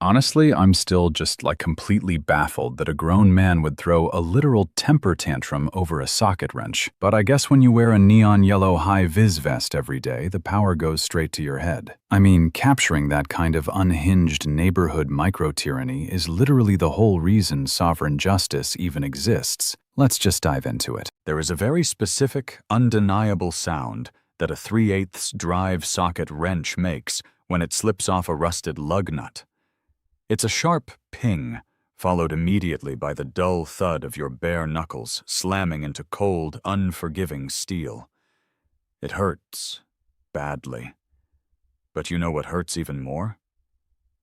Honestly, I'm still just completely baffled that a grown man would throw a literal temper tantrum over a socket wrench. But I guess when you wear a neon yellow high-vis vest every day, the power goes straight to your head. I mean, capturing that kind of unhinged neighborhood micro-tyranny is literally the whole reason sovereign justice even exists. Let's just dive into it. There is a very specific, undeniable sound that a 3/8 drive socket wrench makes when it slips off a rusted lug nut. It's a sharp ping, followed immediately by the dull thud of your bare knuckles slamming into cold, unforgiving steel. It hurts, badly. But you know what hurts even more?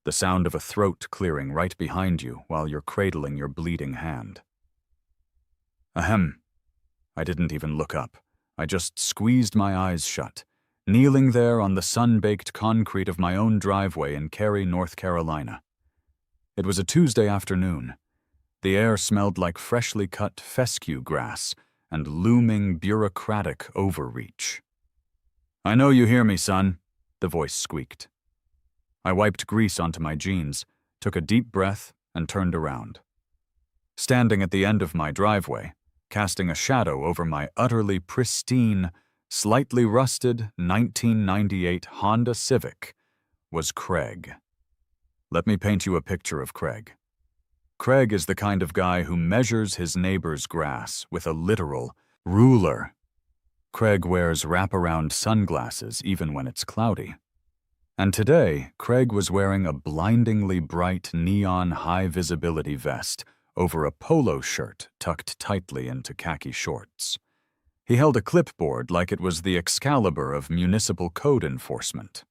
The sound of a throat clearing right behind you while you're cradling your bleeding hand. Ahem. I didn't even look up. I just squeezed my eyes shut, kneeling there on the sun-baked concrete of my own driveway in Cary, North Carolina. It was a Tuesday afternoon. The air smelled like freshly cut fescue grass and looming bureaucratic overreach. "I know you hear me, son," the voice squeaked. I wiped grease onto my jeans, took a deep breath, and turned around. Standing at the end of my driveway, casting a shadow over my utterly pristine, slightly rusted 1998 Honda Civic, was Craig. Let me paint you a picture of Craig. Craig is the kind of guy who measures his neighbor's grass with a literal ruler. Craig wears wraparound sunglasses even when it's cloudy. And today, Craig was wearing a blindingly bright neon high-visibility vest over a polo shirt tucked tightly into khaki shorts. He held a clipboard like it was the Excalibur of municipal code enforcement.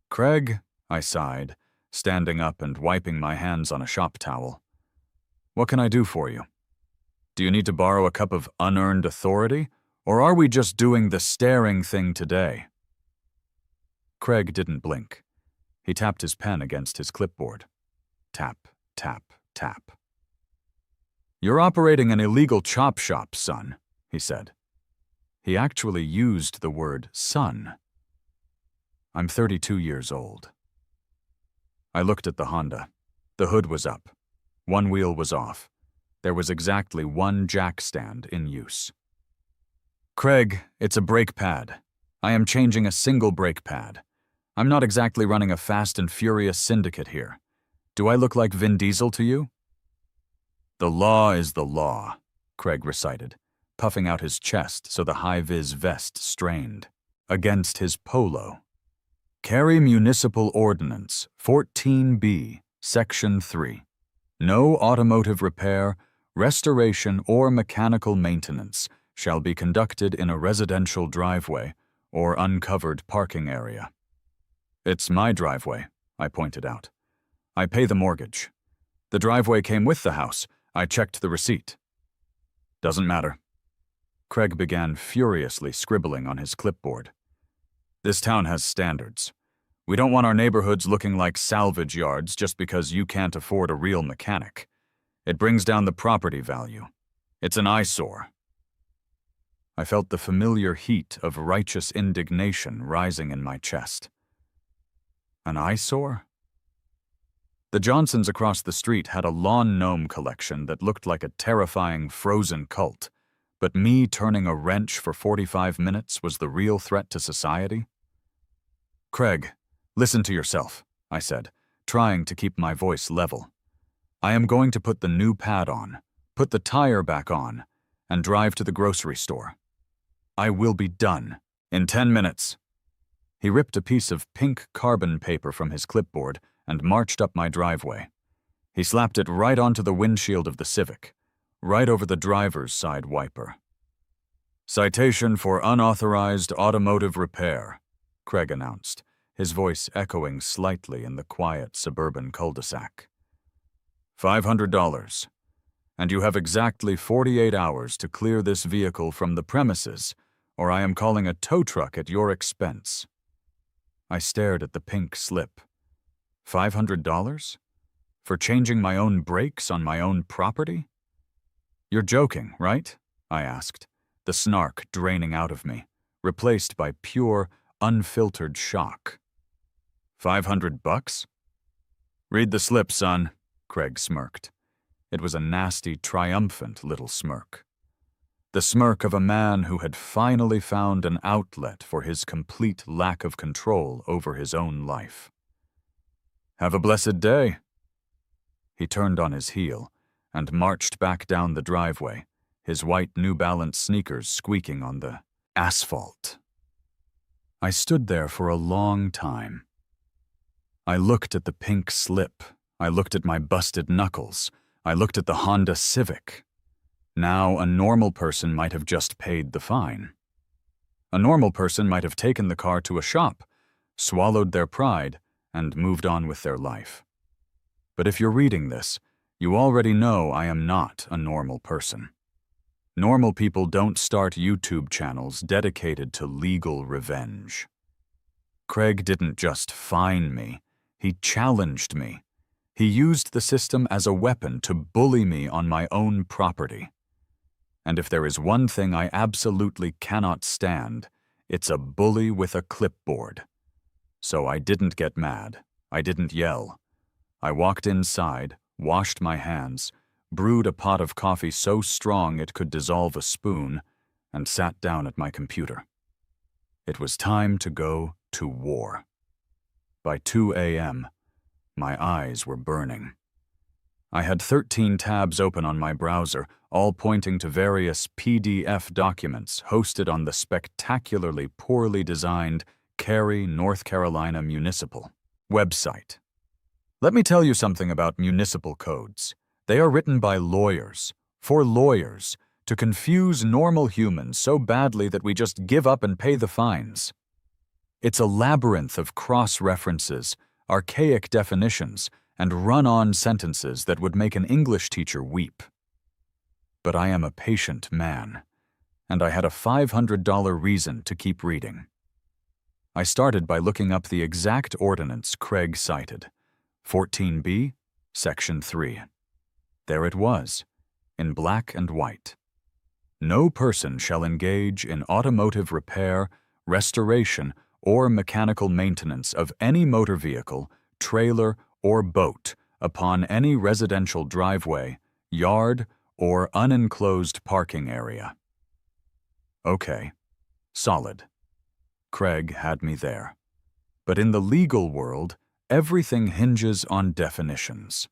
"Craig," I sighed, standing up and wiping my hands on a shop towel. "What can I do for you? Do you need to borrow a cup of unearned authority, or are we just doing the staring thing today?" Craig didn't blink. He tapped his pen against his clipboard. Tap, tap, tap. "You're operating an illegal chop shop, son," he said. He actually used the word son. I'm 32 years old. I looked at the Honda. The hood was up. One wheel was off. There was exactly one jack stand in use. "Craig, it's a brake pad. I am changing a single brake pad. I'm not exactly running a fast and furious syndicate here. Do I look like Vin Diesel to you?" "The law is the law," Craig recited, puffing out his chest so the high-vis vest strained. Against his polo. "Cary Municipal Ordinance, 14B, Section 3. No automotive repair, restoration, or mechanical maintenance shall be conducted in a residential driveway or uncovered parking area." "It's my driveway," I pointed out. "I pay the mortgage. The driveway came with the house. I checked the receipt." "Doesn't matter." Craig began furiously scribbling on his clipboard. "This town has standards. We don't want our neighborhoods looking like salvage yards just because you can't afford a real mechanic. It brings down the property value. It's an eyesore." I felt the familiar heat of righteous indignation rising in my chest. An eyesore? The Johnsons across the street had a lawn gnome collection that looked like a terrifying frozen cult, but me turning a wrench for 45 minutes was the real threat to society? "Craig, listen to yourself," I said, trying to keep my voice level. "I am going to put the new pad on, put the tire back on, and drive to the grocery store. I will be done in 10 minutes. He ripped a piece of pink carbon paper from his clipboard and marched up my driveway. He slapped it right onto the windshield of the Civic, right over the driver's side wiper. "Citation for unauthorized automotive repair," Craig announced, his voice echoing slightly in the quiet suburban cul-de-sac. $500, and you have exactly 48 hours to clear this vehicle from the premises, or I am calling a tow truck at your expense." I stared at the pink slip. $500? For changing my own brakes on my own property? "You're joking, right?" I asked, the snark draining out of me, replaced by pure, unfiltered shock. $500? "Read the slip, son," Craig smirked. It was a nasty, triumphant little smirk. The smirk of a man who had finally found an outlet for his complete lack of control over his own life. "Have a blessed day." He turned on his heel and marched back down the driveway, his white New Balance sneakers squeaking on the asphalt. I stood there for a long time. I looked at the pink slip. I looked at my busted knuckles. I looked at the Honda Civic. Now, a normal person might have just paid the fine. A normal person might have taken the car to a shop, swallowed their pride, and moved on with their life. But if you're reading this, you already know I am not a normal person. Normal people don't start YouTube channels dedicated to legal revenge. Craig didn't just fine me, he challenged me. He used the system as a weapon to bully me on my own property. And if there is one thing I absolutely cannot stand, it's a bully with a clipboard. So I didn't get mad. I didn't yell. I walked inside, washed my hands, brewed a pot of coffee so strong it could dissolve a spoon, and sat down at my computer. It was time to go to war. By 2 a.m., my eyes were burning. I had 13 tabs open on my browser, all pointing to various PDF documents hosted on the spectacularly poorly designed Cary, North Carolina Municipal website. Let me tell you something about municipal codes. They are written by lawyers, for lawyers, to confuse normal humans so badly that we just give up and pay the fines. It's a labyrinth of cross-references, archaic definitions, and run-on sentences that would make an English teacher weep. But I am a patient man, and I had a $500 reason to keep reading. I started by looking up the exact ordinance Craig cited, 14b, Section 3. There it was, in black and white. No person shall engage in automotive repair, restoration, or mechanical maintenance of any motor vehicle, trailer, or boat upon any residential driveway, yard, or unenclosed parking area. Okay, solid. Craig had me there. But in the legal world, everything hinges on definitions.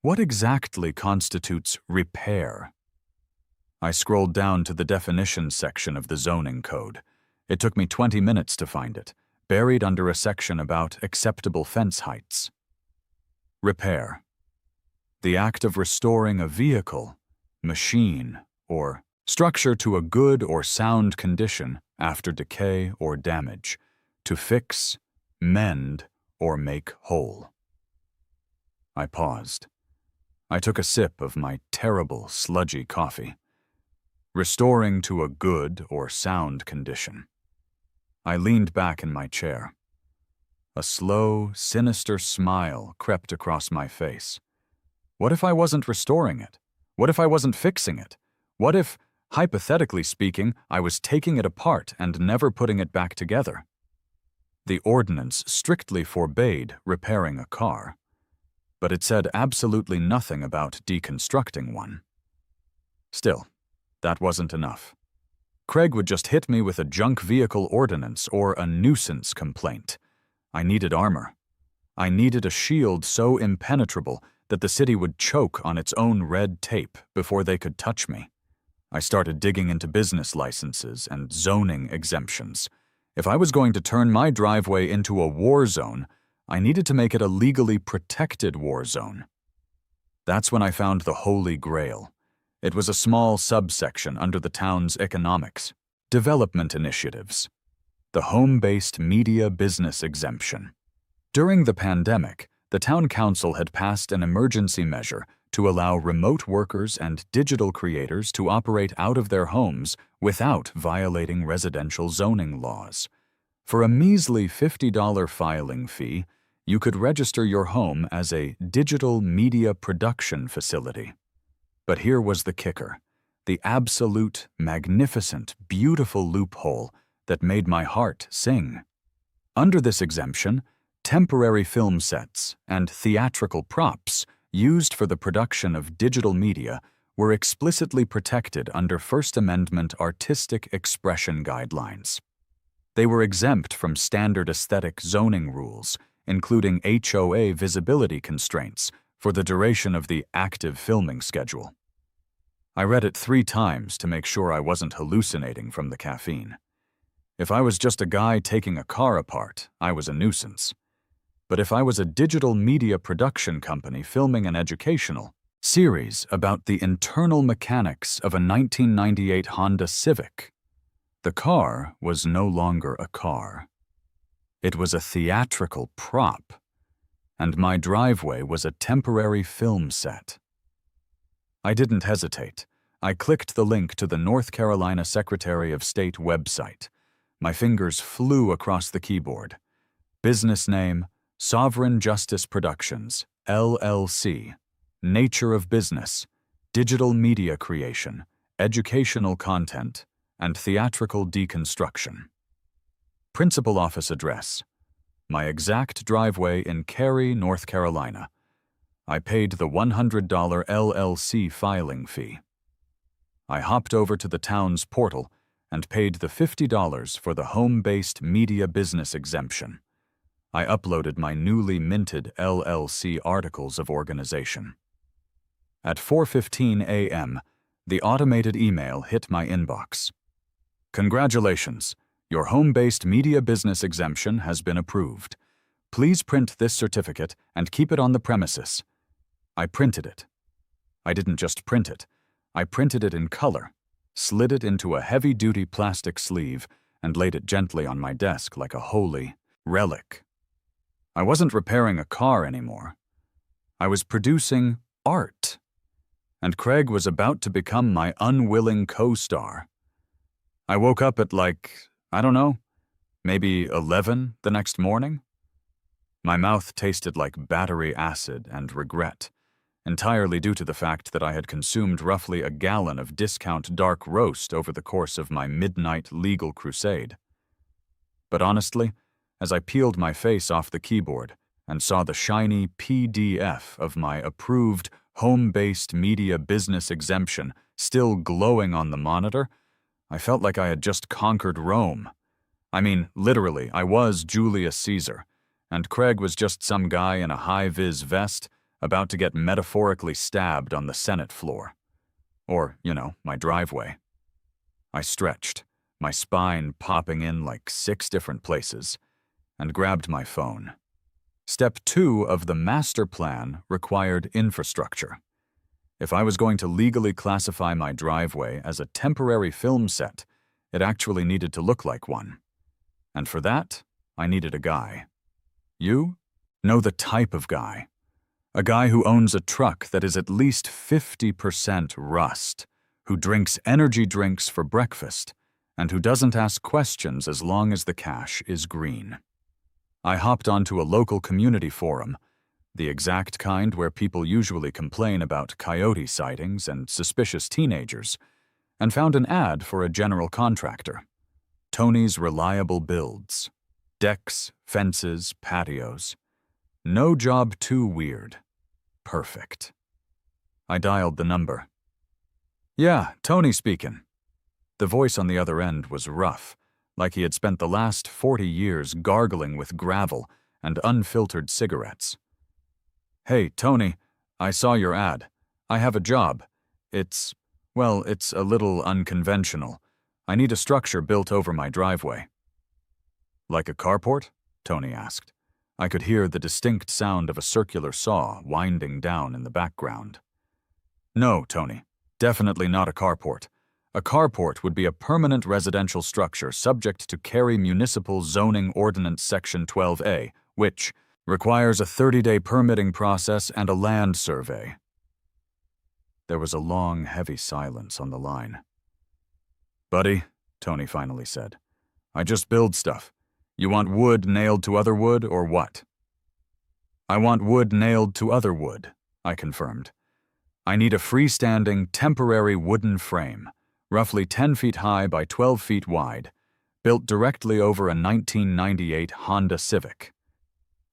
What exactly constitutes repair? I scrolled down to the definitions section of the zoning code. It took me 20 minutes to find it, buried under a section about acceptable fence heights. Repair. The act of restoring a vehicle, machine, or structure to a good or sound condition after decay or damage, to fix, mend, or make whole. I paused. I took a sip of my terrible, sludgy coffee. Restoring to a good or sound condition. I leaned back in my chair. A slow, sinister smile crept across my face. What if I wasn't restoring it? What if I wasn't fixing it? What if, hypothetically speaking, I was taking it apart and never putting it back together? The ordinance strictly forbade repairing a car, but it said absolutely nothing about deconstructing one. Still, that wasn't enough. Craig would just hit me with a junk vehicle ordinance or a nuisance complaint. I needed armor. I needed a shield so impenetrable that the city would choke on its own red tape before they could touch me. I started digging into business licenses and zoning exemptions. If I was going to turn my driveway into a war zone, I needed to make it a legally protected war zone. That's when I found the Holy Grail. It was a small subsection under the town's economics, development initiatives, the home-based media business exemption. During the pandemic, the town council had passed an emergency measure to allow remote workers and digital creators to operate out of their homes without violating residential zoning laws. For a measly $50 filing fee, you could register your home as a digital media production facility. But here was the kicker, the absolute, magnificent, beautiful loophole that made my heart sing. Under this exemption, Temporary film sets and theatrical props used for the production of digital media were explicitly protected under First Amendment artistic expression guidelines. They were exempt from standard aesthetic zoning rules, including HOA visibility constraints for the duration of the active filming schedule. I read it 3 times to make sure I wasn't hallucinating from the caffeine. If I was just a guy taking a car apart, I was a nuisance. But if I was a digital media production company filming an educational series about the internal mechanics of a 1998 Honda Civic, the car was no longer a car. It was a theatrical prop, and my driveway was a temporary film set. I didn't hesitate. I clicked the link to the North Carolina Secretary of State website. My fingers flew across the keyboard. Business name, Sovereign Justice Productions, LLC. Nature of business, digital media creation, educational content, and theatrical deconstruction. Principal office address. My exact driveway in Cary, North Carolina. I paid the $100 LLC filing fee. I hopped over to the town's portal and paid the $50 for the home-based media business exemption. I uploaded my newly minted LLC articles of organization. At 4:15 a.m., the automated email hit my inbox. Congratulations, your home-based media business exemption has been approved. Please print this certificate and keep it on the premises. I printed it. I didn't just print it. I printed it in color, slid it into a heavy-duty plastic sleeve, and laid it gently on my desk like a holy relic. I wasn't repairing a car anymore. I was producing art. And Craig was about to become my unwilling co-star. I woke up at maybe 11 the next morning. My mouth tasted like battery acid and regret, entirely due to the fact that I had consumed roughly a gallon of discount dark roast over the course of my midnight legal crusade. But honestly, as I peeled my face off the keyboard and saw the shiny PDF of my approved home-based media business exemption still glowing on the monitor, I felt like I had just conquered Rome. I mean, literally, I was Julius Caesar, and Craig was just some guy in a high-vis vest about to get metaphorically stabbed on the Senate floor. Or, my driveway. I stretched, my spine popping in like 6 different places, and grabbed my phone. Step 2 of the master plan required infrastructure. If I was going to legally classify my driveway as a temporary film set, it actually needed to look like one. And for that, I needed a guy. You know the type of guy. A guy who owns a truck that is at least 50% rust, who drinks energy drinks for breakfast, and who doesn't ask questions as long as the cash is green. I hopped onto a local community forum, the exact kind where people usually complain about coyote sightings and suspicious teenagers, and found an ad for a general contractor. Tony's Reliable Builds. Decks, fences, patios. No job too weird. Perfect. I dialed the number. "Yeah, Tony speaking." The voice on the other end was rough, like he had spent the last 40 years gargling with gravel and unfiltered cigarettes. "Hey, Tony, I saw your ad. I have a job. It's a little unconventional. I need a structure built over my driveway." "Like a carport?" Tony asked. I could hear the distinct sound of a circular saw winding down in the background. "No, Tony, definitely not a carport. A carport would be a permanent residential structure subject to Cary Municipal Zoning Ordinance Section 12A, which requires a 30-day permitting process and a land survey." There was a long, heavy silence on the line. "Buddy," Tony finally said, "I just build stuff. You want wood nailed to other wood, or what?" "I want wood nailed to other wood," I confirmed. "I need a freestanding, temporary wooden frame, roughly 10 feet high by 12 feet wide, built directly over a 1998 Honda Civic."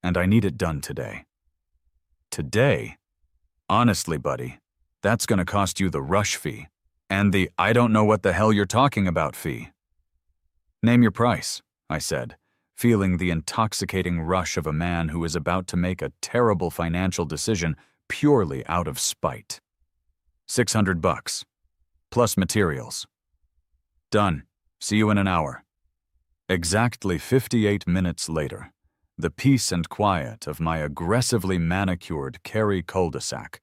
and I need it done today. Today? Honestly, buddy, that's gonna cost you the rush fee, and the I don't know what the hell you're talking about fee. Name your price, I said, feeling the intoxicating rush of a man who is about to make a terrible financial decision purely out of spite. $600, plus materials. Done. See you in an hour. Exactly 58 minutes later, the peace and quiet of my aggressively manicured Cary cul-de-sac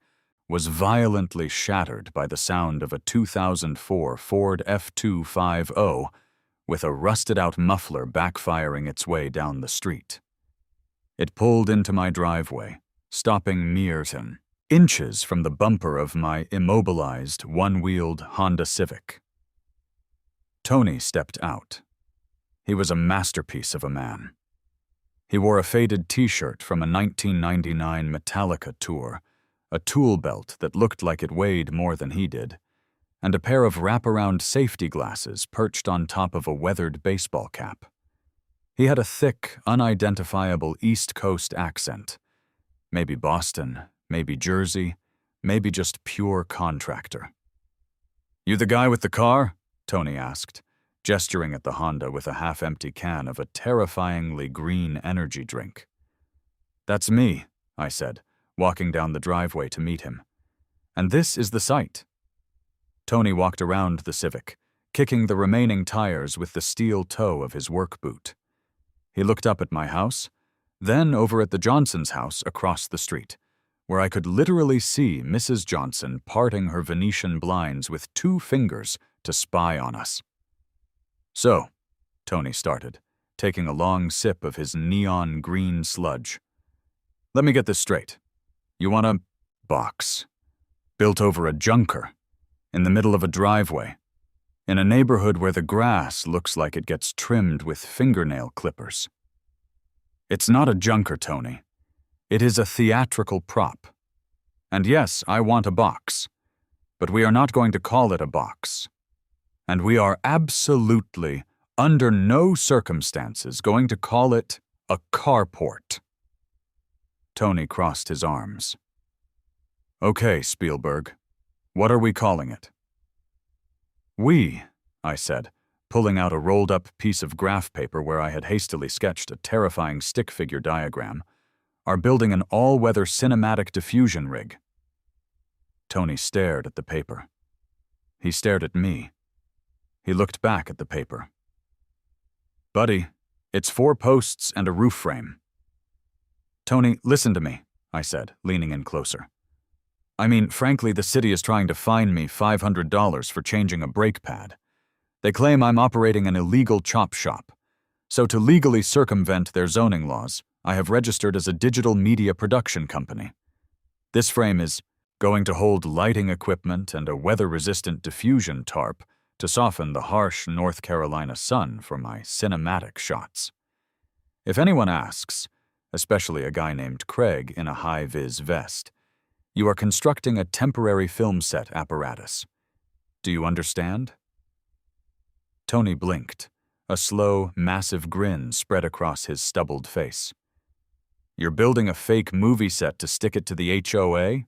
was violently shattered by the sound of a 2004 Ford F250 with a rusted-out muffler backfiring its way down the street. It pulled into my driveway, stopping mere inches from the bumper of my immobilized, one-wheeled Honda Civic. Tony stepped out. He was a masterpiece of a man. He wore a faded t-shirt from a 1999 Metallica tour, a tool belt that looked like it weighed more than he did, and a pair of wraparound safety glasses perched on top of a weathered baseball cap. He had a thick, unidentifiable East Coast accent. Maybe Boston, maybe Jersey, maybe just pure contractor. "You the guy with the car?" Tony asked, gesturing at the Honda with a half-empty can of a terrifyingly green energy drink. "That's me," I said, walking down the driveway to meet him. "And this is the site." Tony walked around the Civic, kicking the remaining tires with the steel toe of his work boot. He looked up at my house, then over at the Johnsons' house across the street, where I could literally see Mrs. Johnson parting her Venetian blinds with 2 fingers to spy on us. "So," Tony started, taking a long sip of his neon green sludge. "Let me get this straight. You want a box built over a junker, in the middle of a driveway, in a neighborhood where the grass looks like it gets trimmed with fingernail clippers. It's not a junker, Tony. It is a theatrical prop. And yes, I want a box, but we are not going to call it a box. And we are absolutely, under no circumstances, going to call it a carport." Tony crossed his arms. "Okay, Spielberg. What are we calling it?" "We," I said, pulling out a rolled-up piece of graph paper where I had hastily sketched a terrifying stick figure diagram, "are building an all-weather cinematic diffusion rig." Tony stared at the paper. He stared at me. He looked back at the paper. "Buddy, it's 4 posts and a roof frame." "Tony, listen to me," I said, leaning in closer. "I mean, frankly, the city is trying to fine me $500 for changing a brake pad. They claim I'm operating an illegal chop shop. So to legally circumvent their zoning laws, I have registered as a digital media production company. This frame is going to hold lighting equipment and a weather-resistant diffusion tarp to soften the harsh North Carolina sun for my cinematic shots. If anyone asks, especially a guy named Craig in a high-vis vest, you are constructing a temporary film set apparatus. Do you understand?" Tony blinked. A slow, massive grin spread across his stubbled face. "You're building a fake movie set to stick it to the HOA?"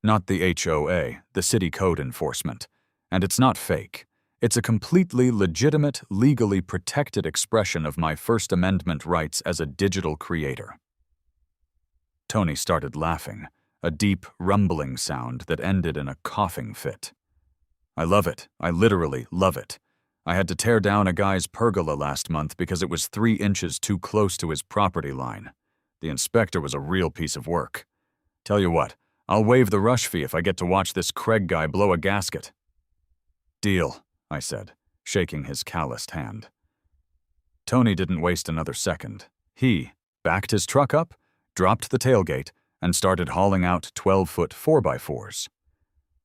"Not the HOA, the city code enforcement. And it's not fake. It's a completely legitimate, legally protected expression of my First Amendment rights as a digital creator." Tony started laughing, a deep, rumbling sound that ended in a coughing fit. "I love it. I literally love it. I had to tear down a guy's pergola last month because it was 3 inches too close to his property line. The inspector was a real piece of work. Tell you what, I'll waive the rush fee if I get to watch this Craig guy blow a gasket." "Deal," I said, shaking his calloused hand. Tony didn't waste another second. He backed his truck up, dropped the tailgate, and started hauling out 12-foot 4x4s.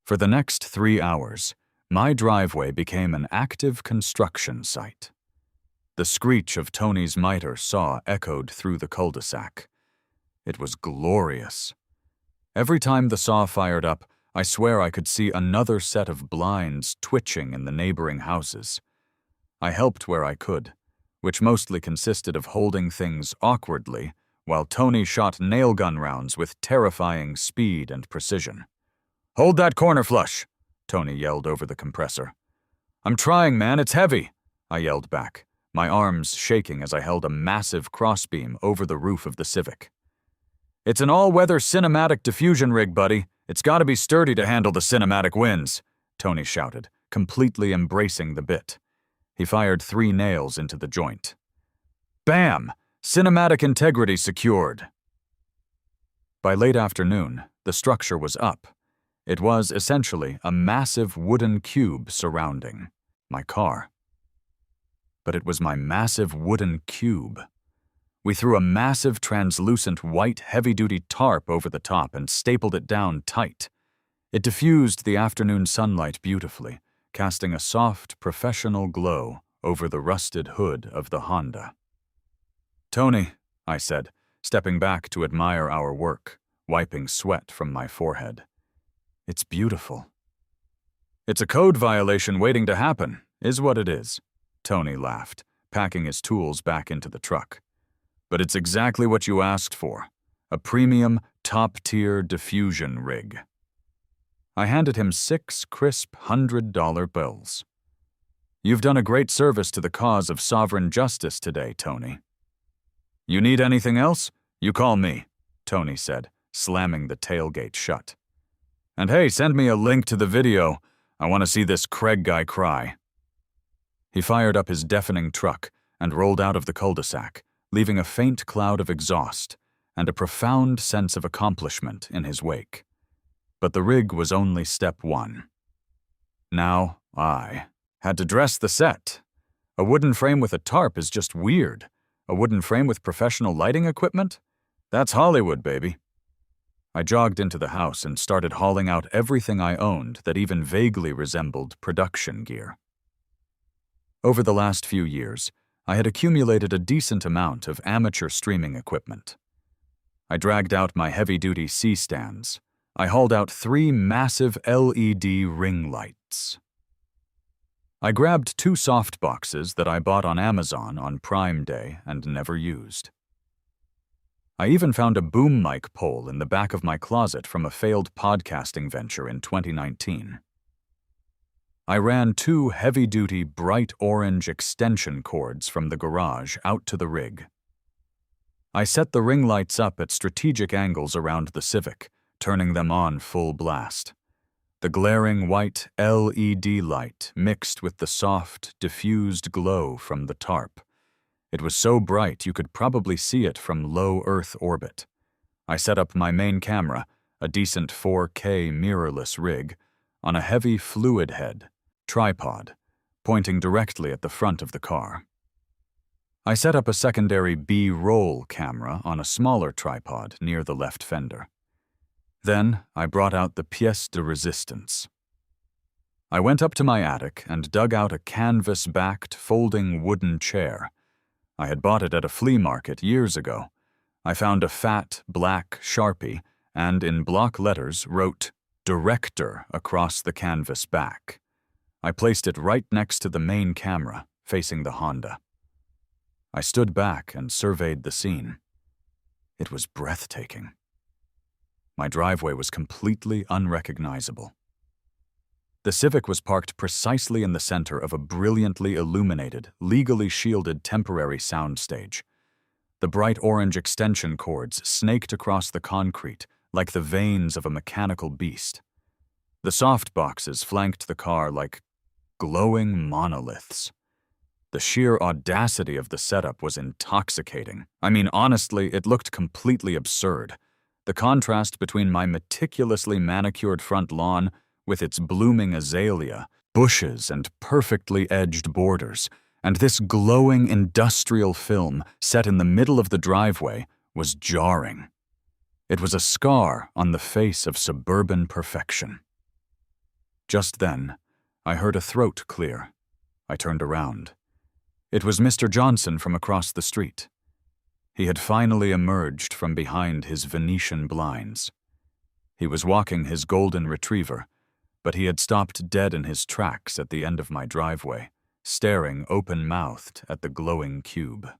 For the next 3 hours, my driveway became an active construction site. The screech of Tony's miter saw echoed through the cul-de-sac. It was glorious. Every time the saw fired up, I swear I could see another set of blinds twitching in the neighboring houses. I helped where I could, which mostly consisted of holding things awkwardly while Tony shot nail-gun rounds with terrifying speed and precision. "Hold that corner flush," Tony yelled over the compressor. "I'm trying, man, it's heavy," I yelled back, my arms shaking as I held a massive crossbeam over the roof of the Civic. "It's an all-weather cinematic diffusion rig, buddy. It's gotta be sturdy to handle the cinematic winds," Tony shouted, completely embracing the bit. He fired 3 nails into the joint. Bam! Cinematic integrity secured. By late afternoon, the structure was up. It was essentially a massive wooden cube surrounding my car. But it was my massive wooden cube. We threw a massive translucent white heavy-duty tarp over the top and stapled it down tight. It diffused the afternoon sunlight beautifully, casting a soft, professional glow over the rusted hood of the Honda. "Tony," I said, stepping back to admire our work, wiping sweat from my forehead. "It's beautiful." "It's a code violation waiting to happen, is what it is," Tony laughed, packing his tools back into the truck. "But it's exactly what you asked for, a premium, top-tier diffusion rig." I handed him 6 crisp $100 bills. "You've done a great service to the cause of sovereign justice today, Tony." "You need anything else? You call me," Tony said, slamming the tailgate shut. "And hey, send me a link to the video. I want to see this Craig guy cry." He fired up his deafening truck and rolled out of the cul-de-sac, leaving a faint cloud of exhaust and a profound sense of accomplishment in his wake. But the rig was only step 1. Now I had to dress the set. A wooden frame with a tarp is just weird. A wooden frame with professional lighting equipment? That's Hollywood, baby. I jogged into the house and started hauling out everything I owned that even vaguely resembled production gear. Over the last few years, I had accumulated a decent amount of amateur streaming equipment. I dragged out my heavy-duty C-stands. I hauled out 3 massive LED ring lights. I grabbed 2 softboxes that I bought on Amazon on Prime Day and never used. I even found a boom mic pole in the back of my closet from a failed podcasting venture in 2019. I ran 2 heavy-duty bright orange extension cords from the garage out to the rig. I set the ring lights up at strategic angles around the Civic, turning them on full blast. The glaring white LED light mixed with the soft, diffused glow from the tarp. It was so bright you could probably see it from low Earth orbit. I set up my main camera, a decent 4K mirrorless rig, on a heavy fluid head tripod, pointing directly at the front of the car. I set up a secondary B-roll camera on a smaller tripod near the left fender. Then I brought out the pièce de résistance. I went up to my attic and dug out a canvas-backed, folding wooden chair. I had bought it at a flea market years ago. I found a fat, black Sharpie and, in block letters, wrote "Director" across the canvas back. I placed it right next to the main camera, facing the Honda. I stood back and surveyed the scene. It was breathtaking. My driveway was completely unrecognizable. The Civic was parked precisely in the center of a brilliantly illuminated, legally shielded temporary soundstage. The bright orange extension cords snaked across the concrete like the veins of a mechanical beast. The soft boxes flanked the car like glowing monoliths. The sheer audacity of the setup was intoxicating. I mean, honestly, it looked completely absurd. The contrast between my meticulously manicured front lawn with its blooming azalea, bushes, and perfectly edged borders, and this glowing industrial film set in the middle of the driveway was jarring. It was a scar on the face of suburban perfection. Just then, I heard a throat clear. I turned around. It was Mr. Johnson from across the street. He had finally emerged from behind his Venetian blinds. He was walking his golden retriever, but he had stopped dead in his tracks at the end of my driveway, staring open-mouthed at the glowing cube.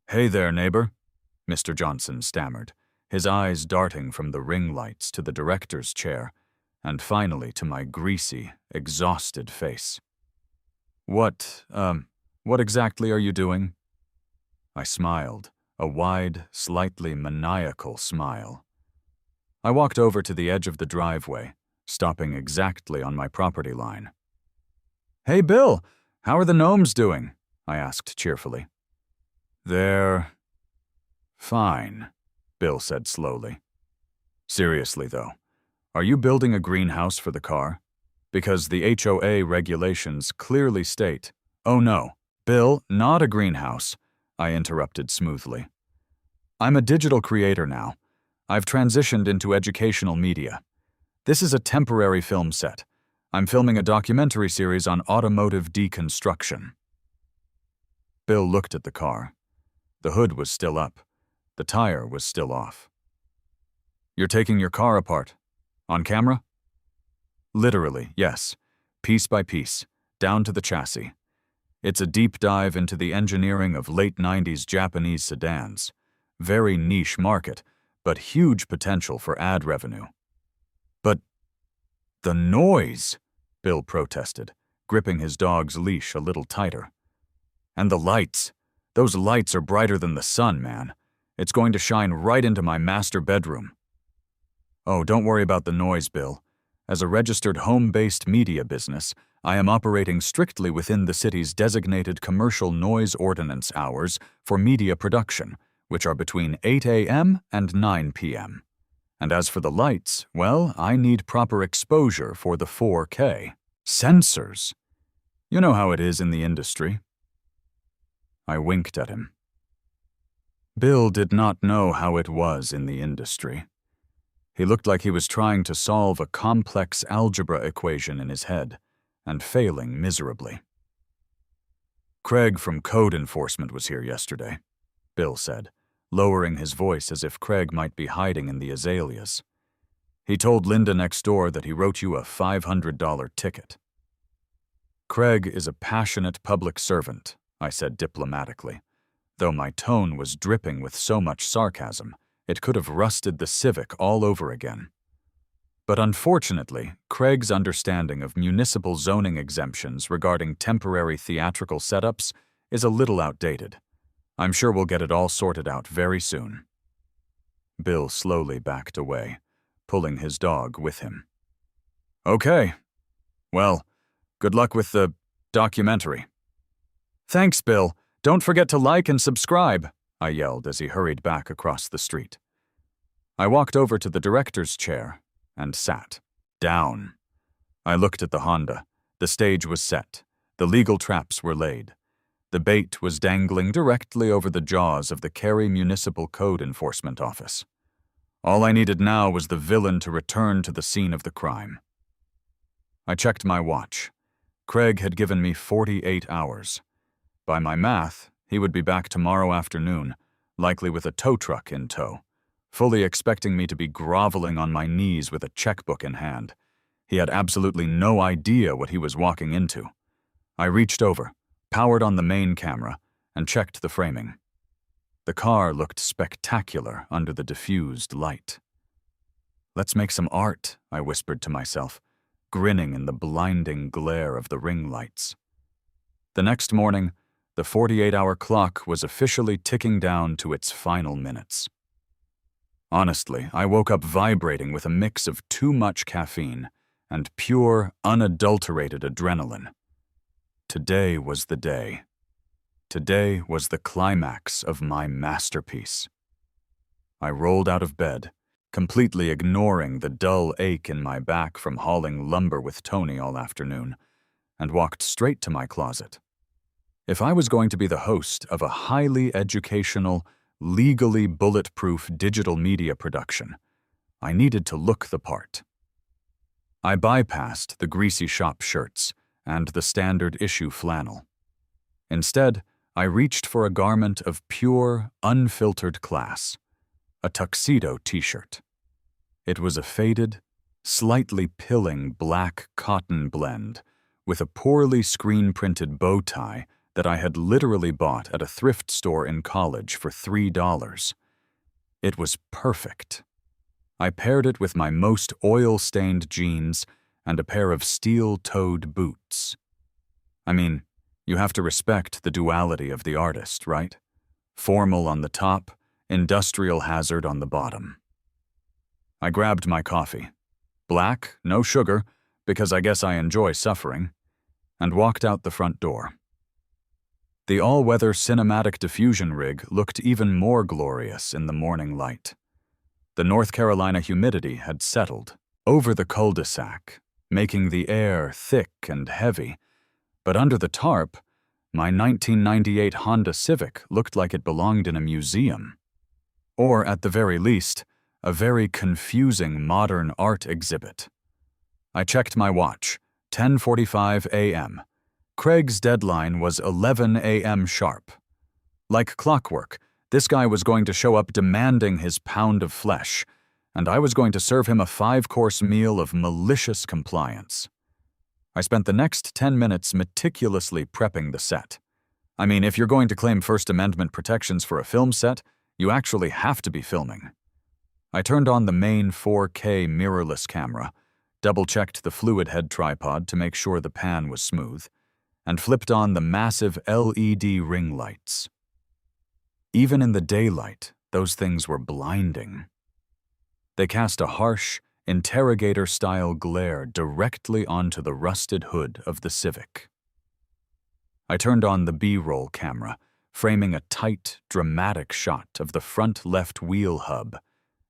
"Hey there, neighbor," Mr. Johnson stammered, his eyes darting from the ring lights to the director's chair, and finally to my greasy, exhausted face. What exactly are you doing?" I smiled, a wide, slightly maniacal smile. I walked over to the edge of the driveway, stopping exactly on my property line. "Hey, Bill, how are the gnomes doing?" I asked cheerfully. "They're fine," Bill said slowly. "Seriously, though, are you building a greenhouse for the car? Because the HOA regulations clearly state—" "Oh no, Bill, not a greenhouse," I interrupted smoothly. "I'm a digital creator now. I've transitioned into educational media. This is a temporary film set. I'm filming a documentary series on automotive deconstruction." Bill looked at the car. The hood was still up. The tire was still off. "You're taking your car apart? On camera?" "Literally, yes. Piece by piece, down to the chassis. It's a deep dive into the engineering of late 90s Japanese sedans. Very niche market, but huge potential for ad revenue." "But the noise," Bill protested, gripping his dog's leash a little tighter. "And the lights. Those lights are brighter than the sun, man. It's going to shine right into my master bedroom." "Oh, don't worry about the noise, Bill. As a registered home-based media business, I am operating strictly within the city's designated commercial noise ordinance hours for media production, which are between 8 a.m. and 9 p.m. And as for the lights, well, I need proper exposure for the 4K. Sensors. You know how it is in the industry." I winked at him. Bill did not know how it was in the industry. He looked like he was trying to solve a complex algebra equation in his head, and failing miserably. "Craig from Code Enforcement was here yesterday," Bill said, lowering his voice as if Craig might be hiding in the azaleas. "He told Linda next door that he wrote you a $500 ticket." "Craig is a passionate public servant," I said diplomatically, though my tone was dripping with so much sarcasm, it could have rusted the Civic all over again. But unfortunately, Craig's understanding of municipal zoning exemptions regarding temporary theatrical setups is a little outdated. I'm sure we'll get it all sorted out very soon." Bill slowly backed away, pulling his dog with him. "Okay. Well, good luck with the documentary." "Thanks, Bill. Don't forget to like and subscribe," I yelled as he hurried back across the street. I walked over to the director's chair and sat down. I looked at the Honda. The stage was set. The legal traps were laid. The bait was dangling directly over the jaws of the Cary Municipal Code Enforcement Office. All I needed now was the villain to return to the scene of the crime. I checked my watch. Craig had given me 48 hours. By my math, he would be back tomorrow afternoon, likely with a tow truck in tow, fully expecting me to be groveling on my knees with a checkbook in hand. He had absolutely no idea what he was walking into. I reached over, powered on the main camera, and checked the framing. The car looked spectacular under the diffused light. "Let's make some art," I whispered to myself, grinning in the blinding glare of the ring lights. The next morning, the 48-hour clock was officially ticking down to its final minutes. Honestly, I woke up vibrating with a mix of too much caffeine and pure, unadulterated adrenaline. Today was the day. Today was the climax of my masterpiece. I rolled out of bed, completely ignoring the dull ache in my back from hauling lumber with Tony all afternoon, and walked straight to my closet. If I was going to be the host of a highly educational, legally bulletproof digital media production, I needed to look the part. I bypassed the greasy shop shirts and the standard issue flannel. Instead, I reached for a garment of pure, unfiltered class, a tuxedo t-shirt. It was a faded, slightly pilling black cotton blend with a poorly screen-printed bow tie that I had literally bought at a thrift store in college for $3. It was perfect. I paired it with my most oil-stained jeans and a pair of steel-toed boots. I mean, you have to respect the duality of the artist, right? Formal on the top, industrial hazard on the bottom. I grabbed my coffee. Black, no sugar, because I guess I enjoy suffering, and walked out the front door. The all-weather cinematic diffusion rig looked even more glorious in the morning light. The North Carolina humidity had settled over the cul-de-sac, making the air thick and heavy, but under the tarp, my 1998 Honda Civic looked like it belonged in a museum. Or, at the very least, a very confusing modern art exhibit. I checked my watch, 10:45 a.m. Craig's deadline was 11 a.m. sharp. Like clockwork, this guy was going to show up demanding his pound of flesh, and I was going to serve him a 5-course meal of malicious compliance. I spent the next 10 minutes meticulously prepping the set. I mean, if you're going to claim First Amendment protections for a film set, you actually have to be filming. I turned on the main 4K mirrorless camera, double-checked the fluid head tripod to make sure the pan was smooth, and flipped on the massive LED ring lights. Even in the daylight, those things were blinding. They cast a harsh, interrogator-style glare directly onto the rusted hood of the Civic. I turned on the B-roll camera, framing a tight, dramatic shot of the front left wheel hub,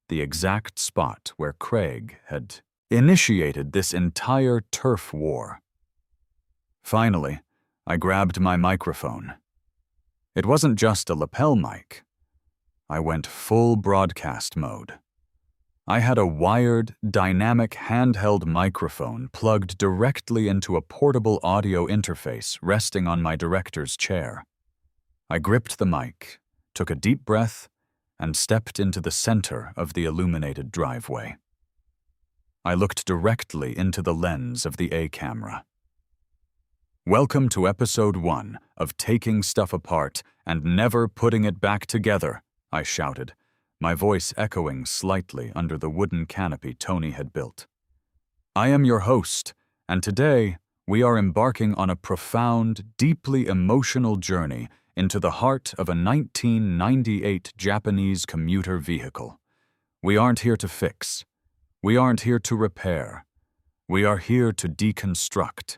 the exact spot where Craig had initiated this entire turf war. Finally, I grabbed my microphone. It wasn't just a lapel mic. I went full broadcast mode. I had a wired, dynamic handheld microphone plugged directly into a portable audio interface resting on my director's chair. I gripped the mic, took a deep breath, and stepped into the center of the illuminated driveway. I looked directly into the lens of the A camera. Welcome to episode 1 of Taking Stuff Apart and Never Putting It Back Together, I shouted, my voice echoing slightly under the wooden canopy Tony had built. I am your host, and today we are embarking on a profound, deeply emotional journey into the heart of a 1998 Japanese commuter vehicle. We aren't here to fix. We aren't here to repair. We are here to deconstruct.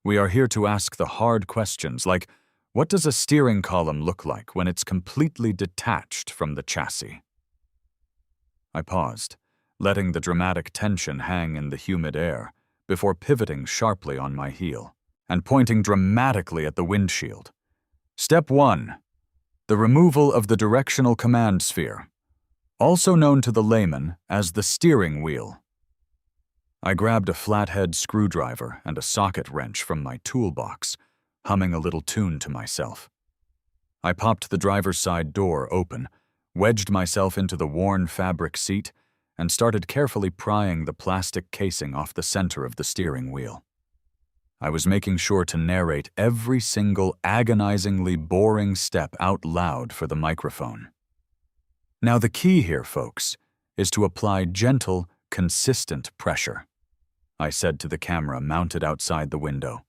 We are here to ask the hard questions like, what does a steering column look like when it's completely detached from the chassis? I paused, letting the dramatic tension hang in the humid air, before pivoting sharply on my heel and pointing dramatically at the windshield. Step 1. The removal of the directional command sphere, also known to the layman as the steering wheel. I grabbed a flathead screwdriver and a socket wrench from my toolbox, humming a little tune to myself. I popped the driver's side door open, wedged myself into the worn fabric seat, and started carefully prying the plastic casing off the center of the steering wheel. I was making sure to narrate every single agonizingly boring step out loud for the microphone. Now the key here, folks, is to apply gentle, consistent pressure, I said to the camera mounted outside the window.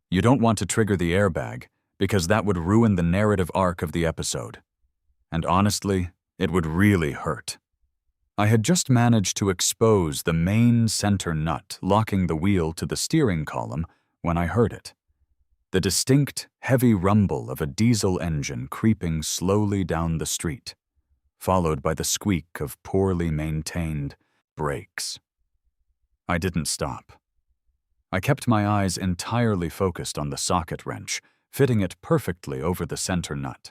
You don't want to trigger the airbag, because that would ruin the narrative arc of the episode. And honestly, it would really hurt. I had just managed to expose the main center nut locking the wheel to the steering column when I heard it. The distinct, heavy rumble of a diesel engine creeping slowly down the street, followed by the squeak of poorly maintained brakes. I didn't stop. I kept my eyes entirely focused on the socket wrench, fitting it perfectly over the center nut.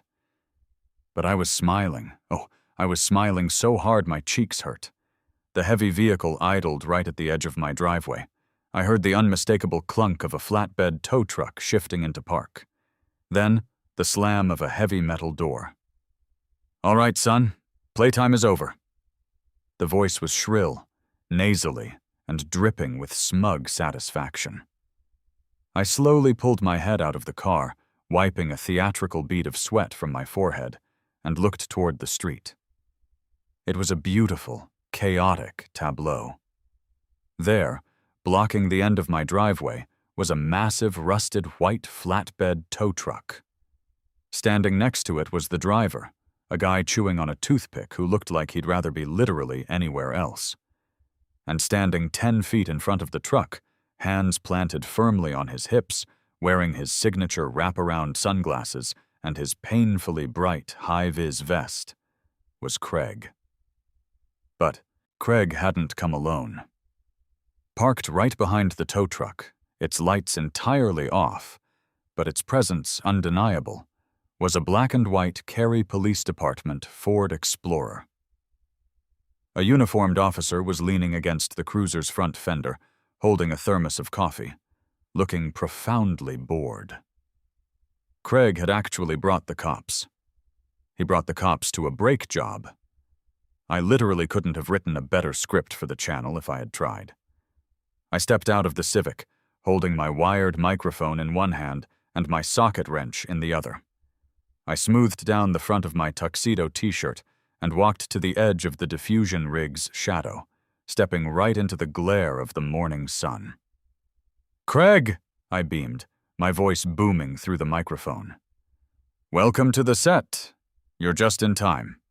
But I was smiling. Oh, I was smiling so hard my cheeks hurt. The heavy vehicle idled right at the edge of my driveway. I heard the unmistakable clunk of a flatbed tow truck shifting into park. Then, the slam of a heavy metal door. All right, son, playtime is over. The voice was shrill, nasally, and dripping with smug satisfaction. I slowly pulled my head out of the car, wiping a theatrical bead of sweat from my forehead, and looked toward the street. It was a beautiful, chaotic tableau. There, blocking the end of my driveway, was a massive rusted white flatbed tow truck. Standing next to it was the driver, a guy chewing on a toothpick who looked like he'd rather be literally anywhere else. And standing 10 feet in front of the truck, hands planted firmly on his hips, wearing his signature wraparound sunglasses and his painfully bright high-vis vest, was Craig. But Craig hadn't come alone. Parked right behind the tow truck, its lights entirely off, but its presence undeniable, was a black-and-white Cary Police Department Ford Explorer. A uniformed officer was leaning against the cruiser's front fender, holding a thermos of coffee, looking profoundly bored. Craig had actually brought the cops. He brought the cops to a brake job. I literally couldn't have written a better script for the channel if I had tried. I stepped out of the Civic, holding my wired microphone in one hand and my socket wrench in the other. I smoothed down the front of my tuxedo t-shirt and walked to the edge of the diffusion rig's shadow, stepping right into the glare of the morning sun. "Craig!" I beamed, my voice booming through the microphone. "Welcome to the set. You're just in time.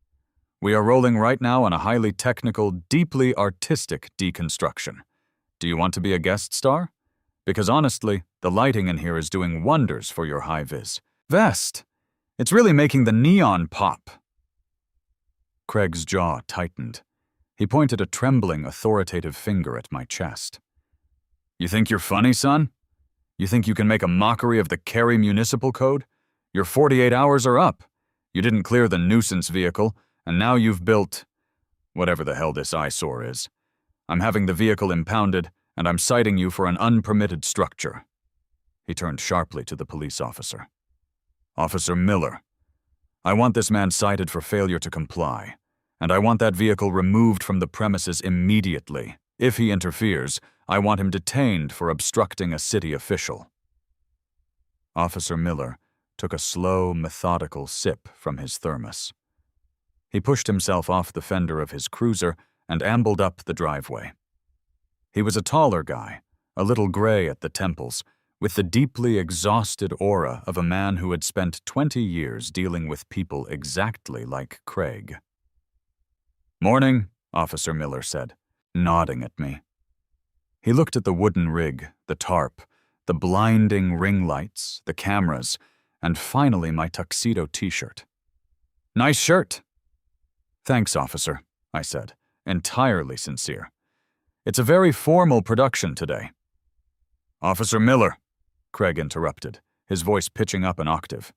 We are rolling right now on a highly technical, deeply artistic deconstruction. Do you want to be a guest star? Because honestly, the lighting in here is doing wonders for your high-vis vest. It's really making the neon pop." Craig's jaw tightened. He pointed a trembling, authoritative finger at my chest. "You think you're funny, son? You think you can make a mockery of the Cary Municipal Code? Your 48 hours are up. You didn't clear the nuisance vehicle, and now you've built whatever the hell this eyesore is. I'm having the vehicle impounded, and I'm citing you for an unpermitted structure." He turned sharply to the police officer. "Officer Miller, I want this man cited for failure to comply, and I want that vehicle removed from the premises immediately. If he interferes, I want him detained for obstructing a city official." Officer Miller took a slow, methodical sip from his thermos. He pushed himself off the fender of his cruiser and ambled up the driveway. He was a taller guy, a little gray at the temples, with the deeply exhausted aura of a man who had spent 20 years dealing with people exactly like Craig. "Morning," Officer Miller said, nodding at me. He looked at the wooden rig, the tarp, the blinding ring lights, the cameras, and finally my tuxedo t-shirt. "Nice shirt." "Thanks, officer," I said, entirely sincere. "It's a very formal production today." "Officer Miller," Craig interrupted, his voice pitching up an octave.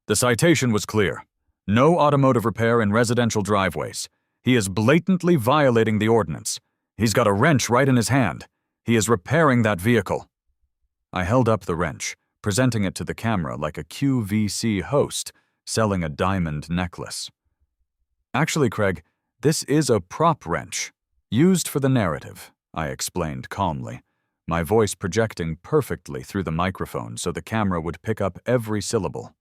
"The citation was clear. No automotive repair in residential driveways. He is blatantly violating the ordinance. He's got a wrench right in his hand. He is repairing that vehicle." I held up the wrench, presenting it to the camera like a QVC host selling a diamond necklace. "Actually, Craig, this is a prop wrench, used for the narrative," I explained calmly, my voice projecting perfectly through the microphone so the camera would pick up every syllable.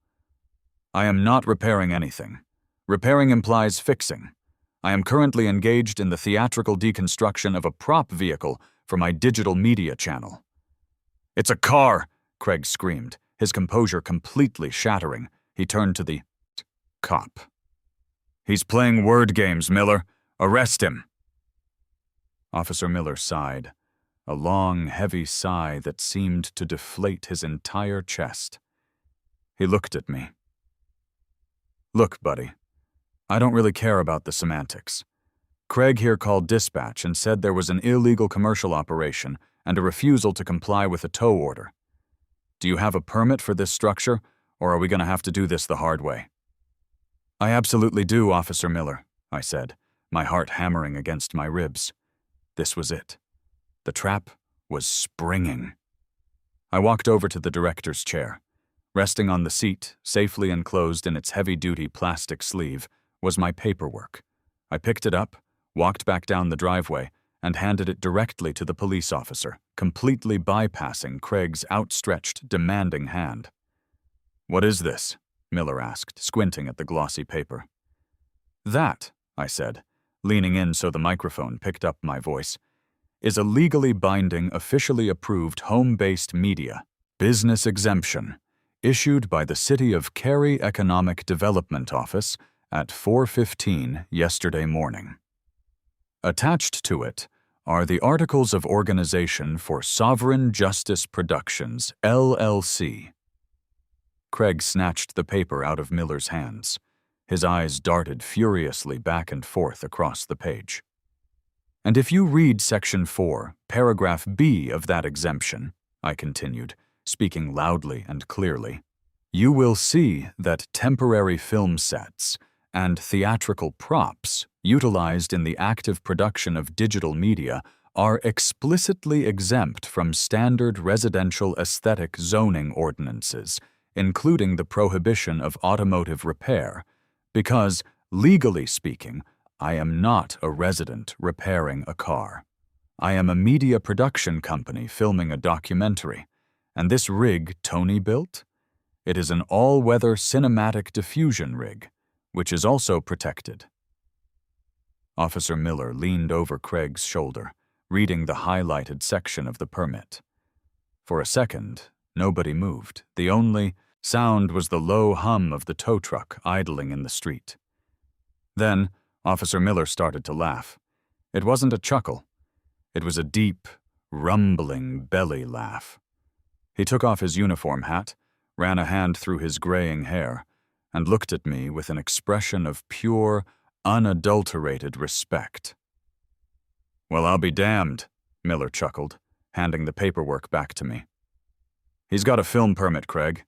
"I am not repairing anything. Repairing implies fixing. I am currently engaged in the theatrical deconstruction of a prop vehicle for my digital media channel." "It's a car!" Craig screamed, his composure completely shattering. He turned to the cop. "He's playing word games, Miller. Arrest him." Officer Miller sighed, a long, heavy sigh that seemed to deflate his entire chest. He looked at me. "Look, buddy, I don't really care about the semantics. Craig here called dispatch and said there was an illegal commercial operation and a refusal to comply with a tow order. Do you have a permit for this structure, or are we going to have to do this the hard way?" "I absolutely do, Officer Miller," I said, my heart hammering against my ribs. This was it. The trap was springing. I walked over to the director's chair. Resting on the seat, safely enclosed in its heavy-duty plastic sleeve, was my paperwork. I picked it up, walked back down the driveway, and handed it directly to the police officer, completely bypassing Craig's outstretched, demanding hand. "What is this?" Miller asked, squinting at the glossy paper. "That," I said, leaning in so the microphone picked up my voice, "is a legally binding, officially approved home-based media business exemption issued by the City of Cary Economic Development Office at 4:15 yesterday morning. Attached to it are the Articles of Organization for Sovereign Justice Productions, LLC." Craig snatched the paper out of Miller's hands. His eyes darted furiously back and forth across the page. "And if you read Section 4, Paragraph B of that exemption," I continued, speaking loudly and clearly, "you will see that temporary film sets and theatrical props utilized in the active production of digital media are explicitly exempt from standard residential aesthetic zoning ordinances, including the prohibition of automotive repair, because, legally speaking, I am not a resident repairing a car. I am a media production company filming a documentary, and this rig Tony built? It is an all-weather cinematic diffusion rig, which is also protected." Officer Miller leaned over Craig's shoulder, reading the highlighted section of the permit. For a second, nobody moved. The only sound was the low hum of the tow truck idling in the street. Then, Officer Miller started to laugh. It wasn't a chuckle. It was a deep, rumbling belly laugh. He took off his uniform hat, ran a hand through his graying hair, and looked at me with an expression of pure, unadulterated respect. "Well, I'll be damned," Miller chuckled, handing the paperwork back to me. "He's got a film permit, Craig,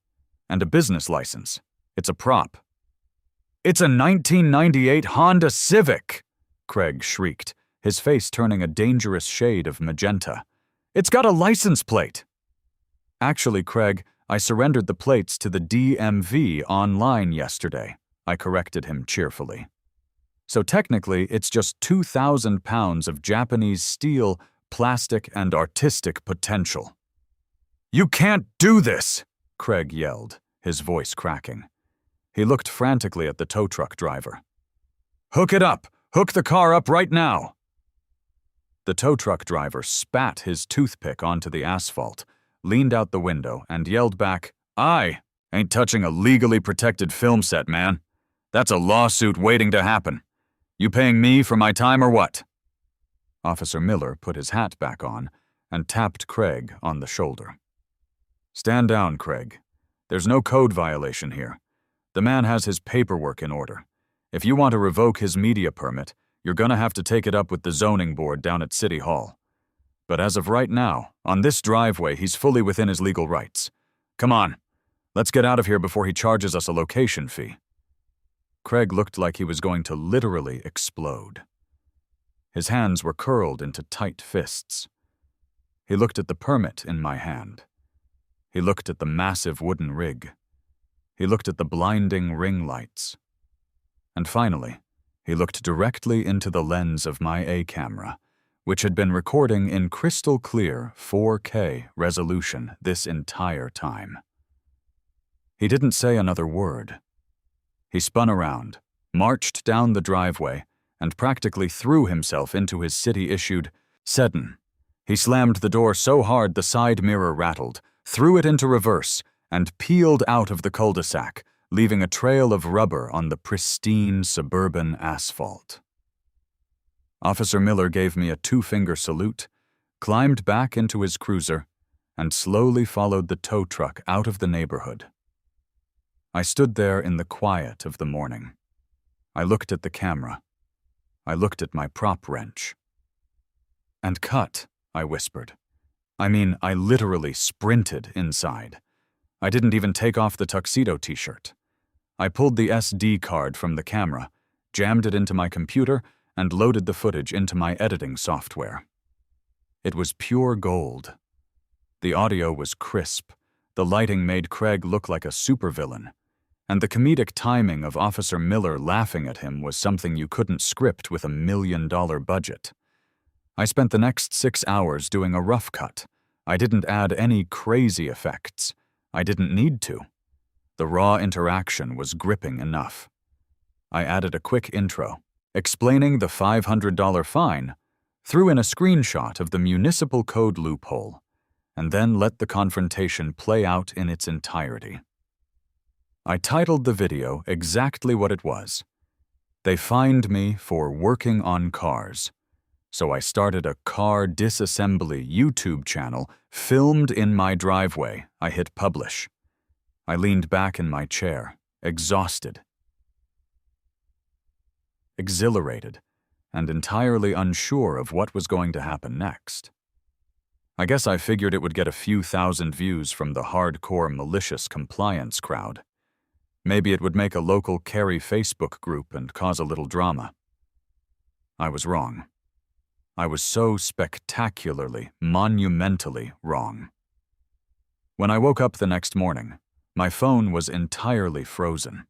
and a business license. It's a prop." "It's a 1998 Honda Civic!" Craig shrieked, his face turning a dangerous shade of magenta. "It's got a license plate!" "Actually, Craig, I surrendered the plates to the DMV online yesterday," I corrected him cheerfully. "So technically, it's just 2,000 pounds of Japanese steel, plastic, and artistic potential." "You can't do this!" Craig yelled, his voice cracking. He looked frantically at the tow truck driver. "Hook it up! Hook the car up right now!" The tow truck driver spat his toothpick onto the asphalt, leaned out the window, and yelled back, "I ain't touching a legally protected film set, man. That's a lawsuit waiting to happen. You paying me for my time or what?" Officer Miller put his hat back on and tapped Craig on the shoulder. "Stand down, Craig. There's no code violation here. The man has his paperwork in order. If you want to revoke his media permit, you're gonna have to take it up with the zoning board down at City Hall. But as of right now, on this driveway, he's fully within his legal rights. Come on, let's get out of here before he charges us a location fee." Craig looked like he was going to literally explode. His hands were curled into tight fists. He looked at the permit in my hand. He looked at the massive wooden rig. He looked at the blinding ring lights. And finally, he looked directly into the lens of my A-camera, which had been recording in crystal clear 4K resolution this entire time. He didn't say another word. He spun around, marched down the driveway, and practically threw himself into his city-issued sedan. He slammed the door so hard the side mirror rattled, threw it into reverse, and peeled out of the cul-de-sac, leaving a trail of rubber on the pristine suburban asphalt. Officer Miller gave me a two-finger salute, climbed back into his cruiser, and slowly followed the tow truck out of the neighborhood. I stood there in the quiet of the morning. I looked at the camera. I looked at my prop wrench. "And cut," I whispered. I literally sprinted inside. I didn't even take off the tuxedo t-shirt. I pulled the SD card from the camera, jammed it into my computer, and loaded the footage into my editing software. It was pure gold. The audio was crisp, the lighting made Craig look like a supervillain, and the comedic timing of Officer Miller laughing at him was something you couldn't script with $1 million budget. I spent the next 6 hours doing a rough cut. I didn't add any crazy effects. I didn't need to. The raw interaction was gripping enough. I added a quick intro, explaining the $500 fine, threw in a screenshot of the municipal code loophole, and then let the confrontation play out in its entirety. I titled the video exactly what it was. They fined me for working on cars, so I started a car disassembly YouTube channel filmed in my driveway. I hit publish. I leaned back in my chair, exhausted, exhilarated, and entirely unsure of what was going to happen next. I guess I figured it would get a few thousand views from the hardcore malicious compliance crowd. Maybe it would make a local Cary Facebook group and cause a little drama. I was wrong. I was so spectacularly, monumentally wrong. When I woke up the next morning, my phone was entirely frozen.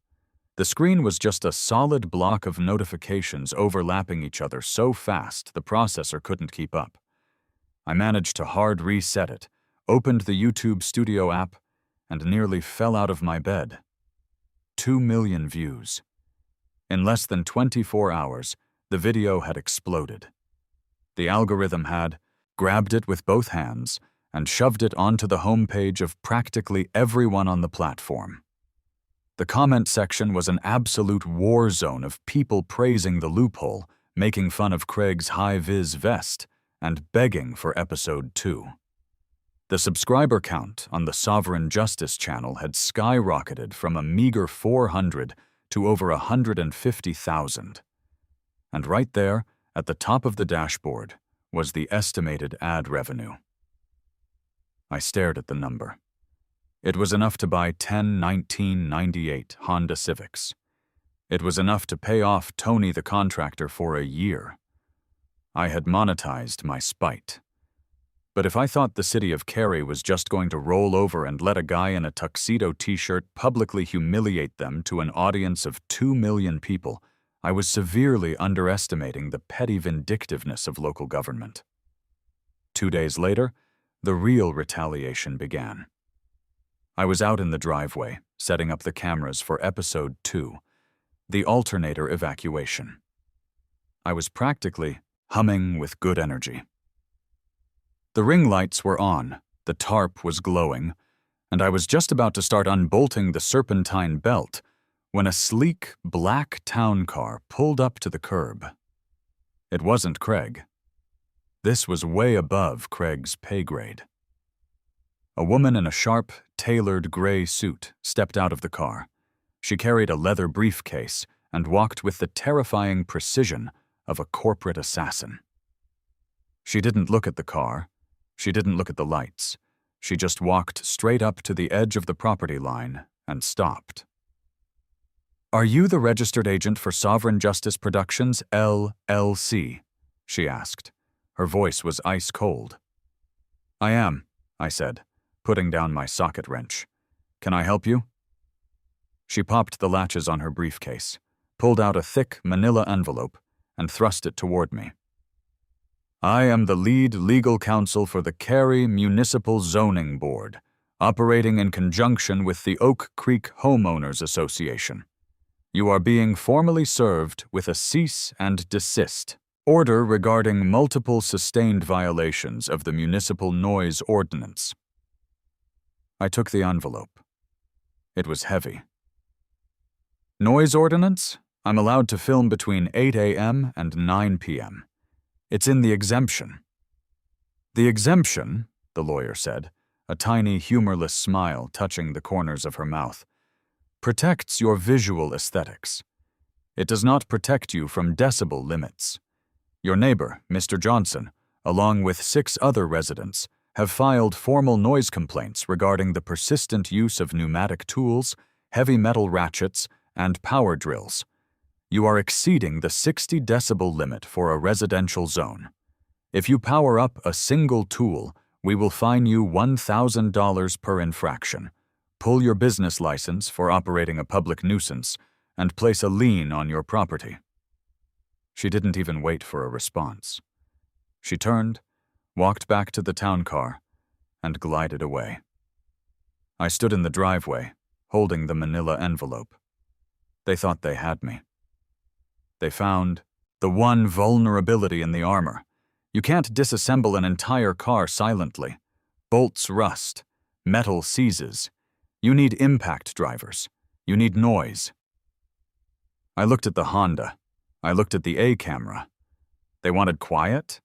The screen was just a solid block of notifications overlapping each other so fast the processor couldn't keep up. I managed to hard reset it, opened the YouTube Studio app, and nearly fell out of my bed. 2 million views. In less than 24 hours, the video had exploded. The algorithm had grabbed it with both hands and shoved it onto the homepage of practically everyone on the platform. The comment section was an absolute war zone of people praising the loophole, making fun of Craig's high-vis vest, and begging for episode 2. The subscriber count on the Sovereign Justice channel had skyrocketed from a meager 400 to over 150,000. And right there, at the top of the dashboard, was the estimated ad revenue. I stared at the number. It was enough to buy 10 1998 Honda Civics. It was enough to pay off Tony the contractor for a year. I had monetized my spite. But if I thought the city of Cary was just going to roll over and let a guy in a tuxedo t-shirt publicly humiliate them to an audience of 2 million people, I was severely underestimating the petty vindictiveness of local government. 2 days later, the real retaliation began. I was out in the driveway, setting up the cameras for episode 2, the alternator evacuation. I was practically humming with good energy. The ring lights were on, the tarp was glowing, and I was just about to start unbolting the serpentine belt when a sleek, black town car pulled up to the curb. It wasn't Craig. This was way above Craig's pay grade. A woman in a sharp, tailored gray suit stepped out of the car. She carried a leather briefcase and walked with the terrifying precision of a corporate assassin. She didn't look at the car. She didn't look at the lights. She just walked straight up to the edge of the property line and stopped. "Are you the registered agent for Sovereign Justice Productions, LLC?" she asked. Her voice was ice cold. "I am," I said, putting down my socket wrench. "Can I help you?" She popped the latches on her briefcase, pulled out a thick manila envelope, and thrust it toward me. "I am the lead legal counsel for the Cary Municipal Zoning Board, operating in conjunction with the Oak Creek Homeowners Association. You are being formally served with a cease and desist order regarding multiple sustained violations of the municipal noise ordinance." I took the envelope. It was heavy. "Noise ordinance? I'm allowed to film between 8 a.m. and 9 p.m. It's in the exemption." "The exemption," the lawyer said, a tiny humorless smile touching the corners of her mouth, "protects your visual aesthetics. It does not protect you from decibel limits. Your neighbor, Mr. Johnson, along with 6 other residents, have filed formal noise complaints regarding the persistent use of pneumatic tools, heavy metal ratchets, and power drills. You are exceeding the 60 decibel limit for a residential zone. If you power up a single tool, we will fine you $1,000 per infraction, pull your business license for operating a public nuisance, and place a lien on your property." She didn't even wait for a response. She turned, walked back to the town car, and glided away. I stood in the driveway, holding the manila envelope. They thought they had me. They found the one vulnerability in the armor. You can't disassemble an entire car silently. Bolts rust. Metal seizes. You need impact drivers. You need noise. I looked at the Honda. I looked at the A camera. They wanted quiet?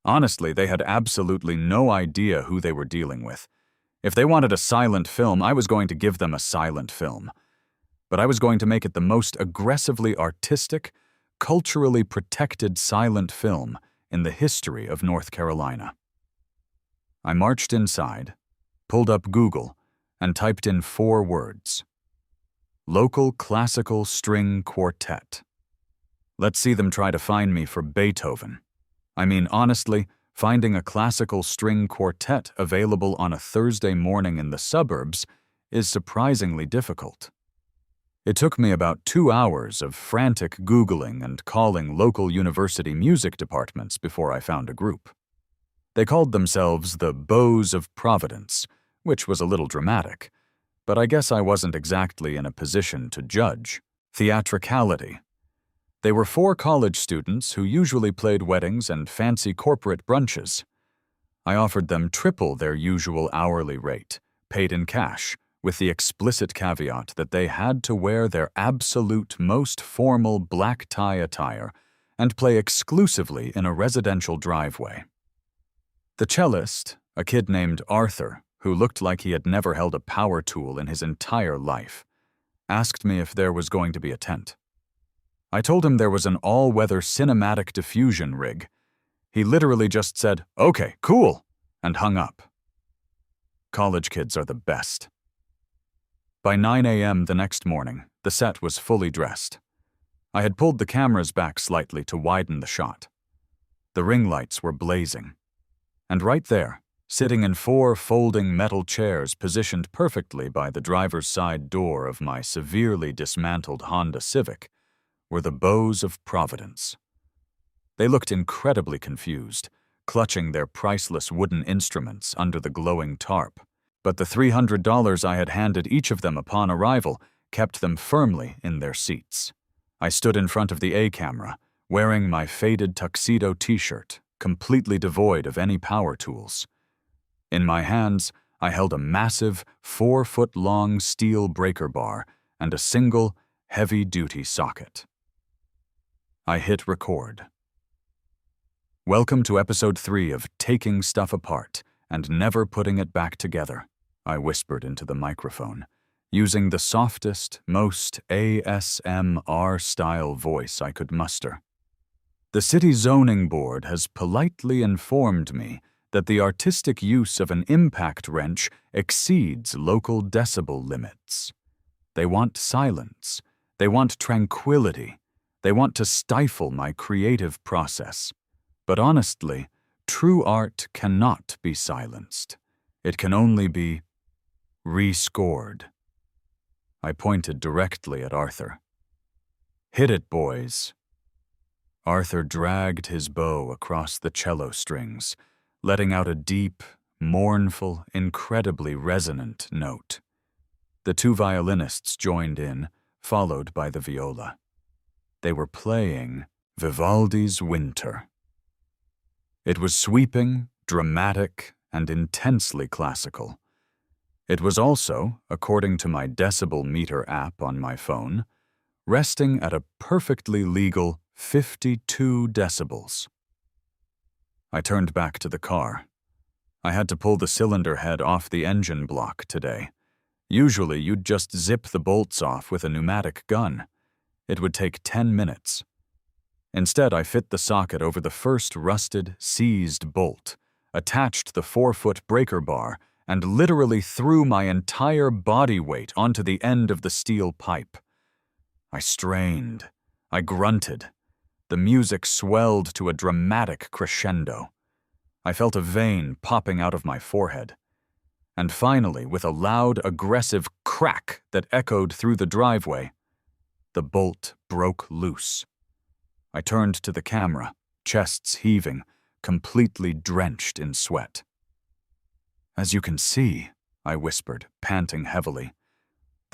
Honestly, they had absolutely no idea who they were dealing with. If they wanted a silent film, I was going to give them a silent film. But I was going to make it the most aggressively artistic, culturally protected silent film in the history of North Carolina. I marched inside, pulled up Google, and typed in 4 words. Local classical string quartet. Let's see them try to find me for Beethoven. I mean, honestly, finding a classical string quartet available on a Thursday morning in the suburbs is surprisingly difficult. It took me about 2 hours of frantic Googling and calling local university music departments before I found a group. They called themselves the Bows of Providence, which was a little dramatic, but I guess I wasn't exactly in a position to judge. Theatricality. They were 4 college students who usually played weddings and fancy corporate brunches. I offered them triple their usual hourly rate, paid in cash, with the explicit caveat that they had to wear their absolute most formal black tie attire and play exclusively in a residential driveway. The cellist, a kid named Arthur, who looked like he had never held a power tool in his entire life, asked me if there was going to be a tent. I told him there was an all-weather cinematic diffusion rig. He literally just said, "Okay, cool," and hung up. College kids are the best. By 9 a.m. the next morning, the set was fully dressed. I had pulled the cameras back slightly to widen the shot. The ring lights were blazing. And right there, sitting in 4 folding metal chairs positioned perfectly by the driver's side door of my severely dismantled Honda Civic, were the Bows of Providence. They looked incredibly confused, clutching their priceless wooden instruments under the glowing tarp, but the $300 I had handed each of them upon arrival kept them firmly in their seats. I stood in front of the A camera, wearing my faded tuxedo t-shirt, completely devoid of any power tools. In my hands, I held a massive 4-foot-long steel breaker bar and a single, heavy-duty socket. I hit record. Welcome to episode 3 of Taking Stuff Apart and Never Putting It Back Together, I whispered into the microphone, using the softest, most ASMR-style voice I could muster. The city zoning board has politely informed me that the artistic use of an impact wrench exceeds local decibel limits. They want silence. They want tranquility. They want to stifle my creative process. But honestly, true art cannot be silenced. It can only be rescored. I pointed directly at Arthur. "Hit it, boys." Arthur dragged his bow across the cello strings, letting out a deep, mournful, incredibly resonant note. The 2 violinists joined in, followed by the viola. They were playing Vivaldi's Winter. It was sweeping, dramatic, and intensely classical. It was also, according to my decibel meter app on my phone, resting at a perfectly legal 52 decibels. I turned back to the car. I had to pull the cylinder head off the engine block today. Usually, you'd just zip the bolts off with a pneumatic gun. It would take 10 minutes. Instead, I fit the socket over the first rusted, seized bolt, attached the 4-foot breaker bar, and literally threw my entire body weight onto the end of the steel pipe. I strained. I grunted. The music swelled to a dramatic crescendo. I felt a vein popping out of my forehead. And finally, with a loud, aggressive crack that echoed through the driveway, the bolt broke loose. I turned to the camera, chests heaving, completely drenched in sweat. "As you can see," I whispered, panting heavily,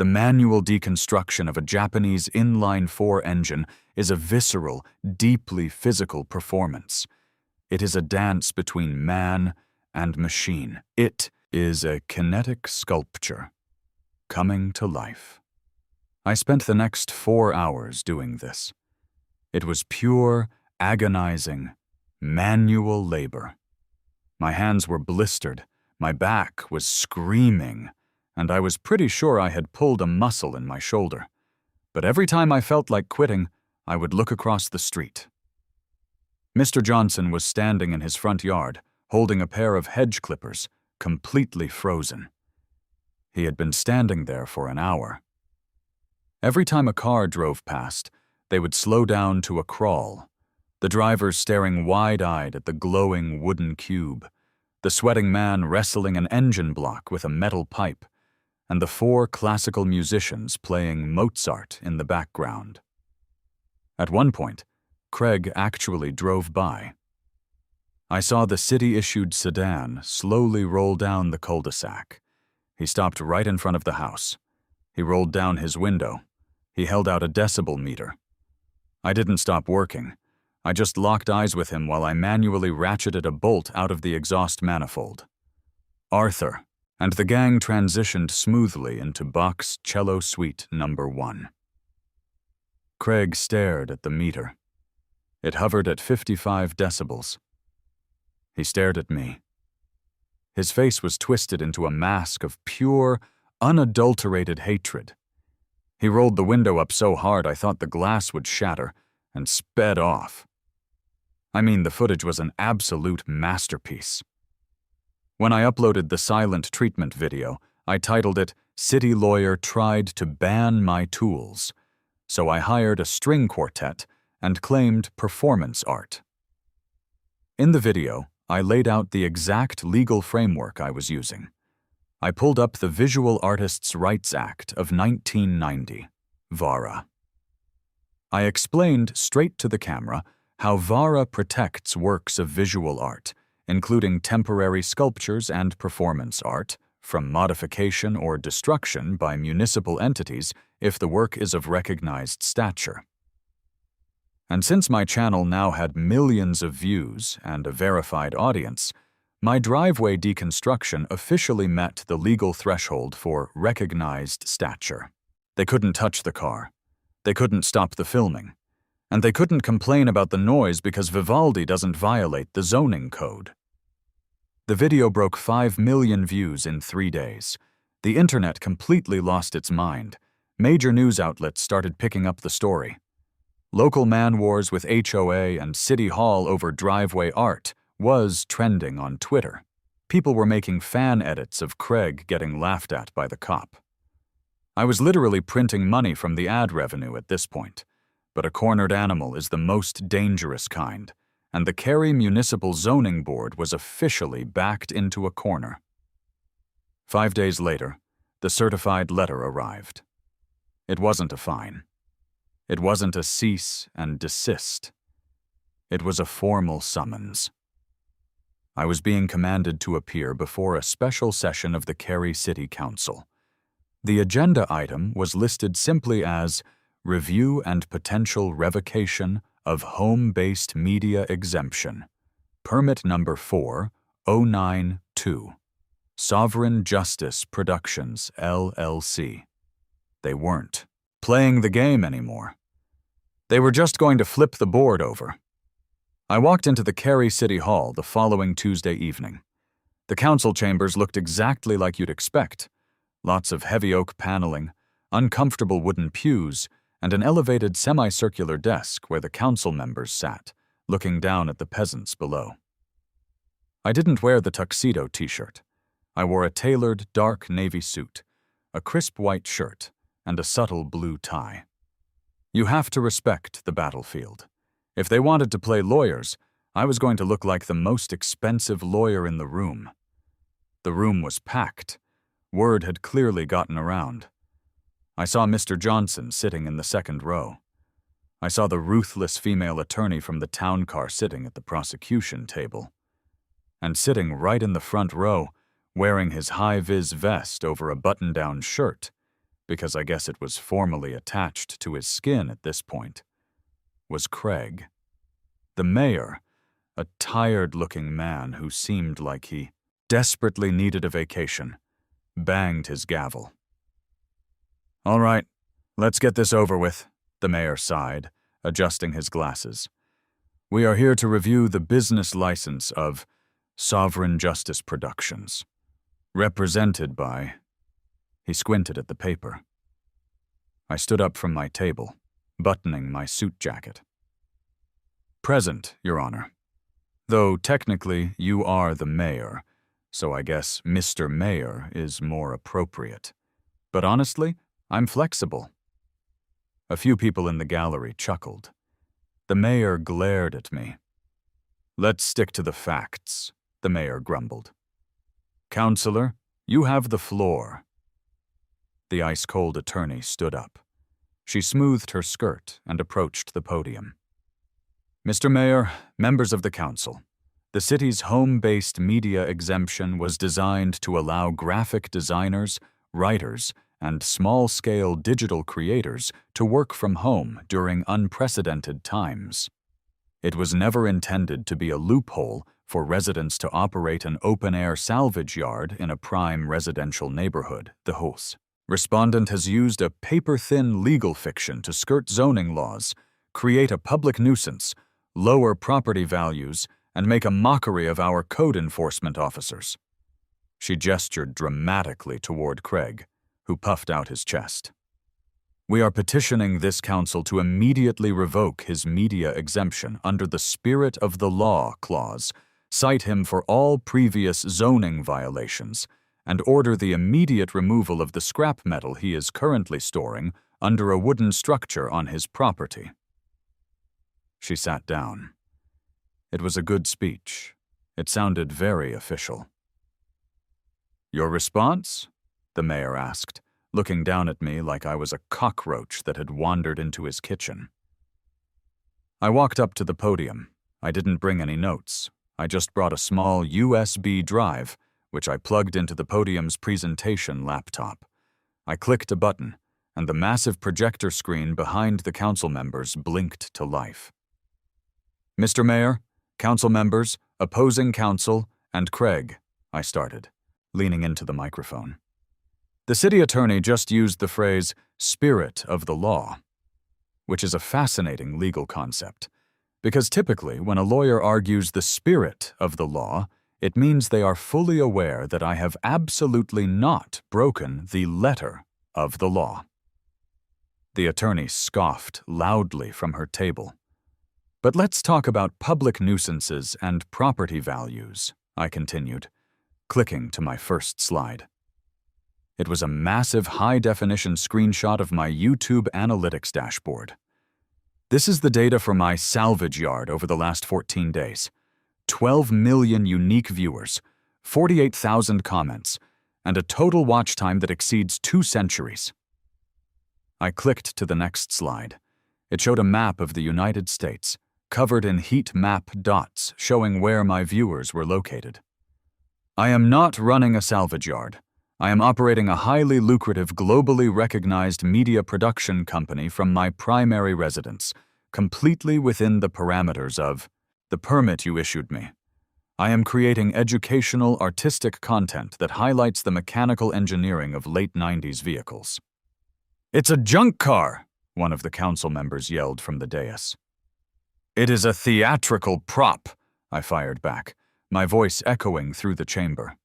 The manual deconstruction of a Japanese inline-4 engine is a visceral, deeply physical performance. It is a dance between man and machine. It is a kinetic sculpture coming to life. I spent the next 4 hours doing this. It was pure, agonizing, manual labor. My hands were blistered, my back was screaming, and I was pretty sure I had pulled a muscle in my shoulder. But every time I felt like quitting, I would look across the street. Mr. Johnson was standing in his front yard, holding a pair of hedge clippers, completely frozen. He had been standing there for an hour. Every time a car drove past, they would slow down to a crawl, the driver staring wide-eyed at the glowing wooden cube, the sweating man wrestling an engine block with a metal pipe, and the 4 classical musicians playing Mozart in the background. At one point, Craig actually drove by. I saw the city-issued sedan slowly roll down the cul-de-sac. He stopped right in front of the house. He rolled down his window. He held out a decibel meter. I didn't stop working. I just locked eyes with him while I manually ratcheted a bolt out of the exhaust manifold. Arthur, and the gang transitioned smoothly into box cello suite number 1. Craig stared at the meter. It hovered at 55 decibels. He stared at me. His face was twisted into a mask of pure, unadulterated hatred. He rolled the window up so hard I thought the glass would shatter, and sped off. I mean, the footage was an absolute masterpiece. When I uploaded the silent treatment video, I titled it, "City Lawyer Tried to Ban My Tools," so I hired a string quartet and claimed performance art. In the video, I laid out the exact legal framework I was using. I pulled up the Visual Artists' Rights Act of 1990, VARA. I explained straight to the camera how VARA protects works of visual art, including temporary sculptures and performance art, from modification or destruction by municipal entities if the work is of recognized stature. And since my channel now had millions of views and a verified audience, my driveway deconstruction officially met the legal threshold for recognized stature. They couldn't touch the car. They couldn't stop the filming. And they couldn't complain about the noise because Vivaldi doesn't violate the zoning code. The video broke 5 million views in 3 days. The internet completely lost its mind. Major news outlets started picking up the story. Local man wars with HOA and City Hall over driveway art was trending on Twitter. People were making fan edits of Craig getting laughed at by the cop. I was literally printing money from the ad revenue at this point, but a cornered animal is the most dangerous kind, and the Cary Municipal Zoning Board was officially backed into a corner. 5 days later, the certified letter arrived. It wasn't a fine. It wasn't a cease and desist. It was a formal summons. I was being commanded to appear before a special session of the Cary City Council. The agenda item was listed simply as Review and Potential Revocation of Home-Based Media Exemption, Permit Number 4092, Sovereign Justice Productions, LLC. They weren't playing the game anymore. They were just going to flip the board over. I walked into the Cary City Hall the following Tuesday evening. The council chambers looked exactly like you'd expect. Lots of heavy oak paneling, uncomfortable wooden pews, and an elevated semicircular desk where the council members sat, looking down at the peasants below. I didn't wear the tuxedo t-shirt. I wore a tailored dark navy suit, a crisp white shirt, and a subtle blue tie. You have to respect the battlefield. If they wanted to play lawyers, I was going to look like the most expensive lawyer in the room. The room was packed. Word had clearly gotten around. I saw Mr. Johnson sitting in the second row. I saw the ruthless female attorney from the town car sitting at the prosecution table. And sitting right in the front row, wearing his high-vis vest over a button-down shirt, because I guess it was formally attached to his skin at this point, was Craig. The mayor, a tired-looking man who seemed like he desperately needed a vacation, banged his gavel. "All right, let's get this over with," the mayor sighed, adjusting his glasses. "We are here to review the business license of Sovereign Justice Productions, represented by—" He squinted at the paper. I stood up from my table, buttoning my suit jacket. "Present, Your Honor. Though technically you are the mayor, so I guess Mr. Mayor is more appropriate. But honestly, I'm flexible." A few people in the gallery chuckled. The mayor glared at me. "Let's stick to the facts," the mayor grumbled. "Counselor, you have the floor." The ice-cold attorney stood up. She smoothed her skirt and approached the podium. "Mr. Mayor, members of the council, the city's home-based media exemption was designed to allow graphic designers, writers, and small-scale digital creators to work from home during unprecedented times. It was never intended to be a loophole for residents to operate an open-air salvage yard in a prime residential neighborhood, the Hus. Respondent has used a paper-thin legal fiction to skirt zoning laws, create a public nuisance, lower property values, and make a mockery of our code enforcement officers." She gestured dramatically toward Craig, who puffed out his chest. "We are petitioning this council to immediately revoke his media exemption under the Spirit of the Law clause, cite him for all previous zoning violations, and order the immediate removal of the scrap metal he is currently storing under a wooden structure on his property." She sat down. It was a good speech. It sounded very official. "Your response?" the mayor asked, looking down at me like I was a cockroach that had wandered into his kitchen. I walked up to the podium. I didn't bring any notes. I just brought a small USB drive, which I plugged into the podium's presentation laptop. I clicked a button, and the massive projector screen behind the council members blinked to life. "Mr. Mayor, council members, opposing counsel, and Craig," I started, leaning into the microphone. "The city attorney just used the phrase, 'spirit of the law,' which is a fascinating legal concept, because typically when a lawyer argues the spirit of the law, it means they are fully aware that I have absolutely not broken the letter of the law." The attorney scoffed loudly from her table. "But let's talk about public nuisances and property values," I continued, clicking to my first slide. It was a massive high-definition screenshot of my YouTube analytics dashboard. This is the data for my salvage yard over the last 14 days. 12 million unique viewers, 48,000 comments, and a total watch time that exceeds 2 centuries. I clicked to the next slide. It showed a map of the United States, covered in heat map dots showing where my viewers were located. "I am not running a salvage yard. I am operating a highly lucrative, globally recognized media production company from my primary residence, completely within the parameters of the permit you issued me. I am creating educational, artistic content that highlights the mechanical engineering of late 90s vehicles." "It's a junk car!" one of the council members yelled from the dais. "It is a theatrical prop," I fired back, my voice echoing through the chamber.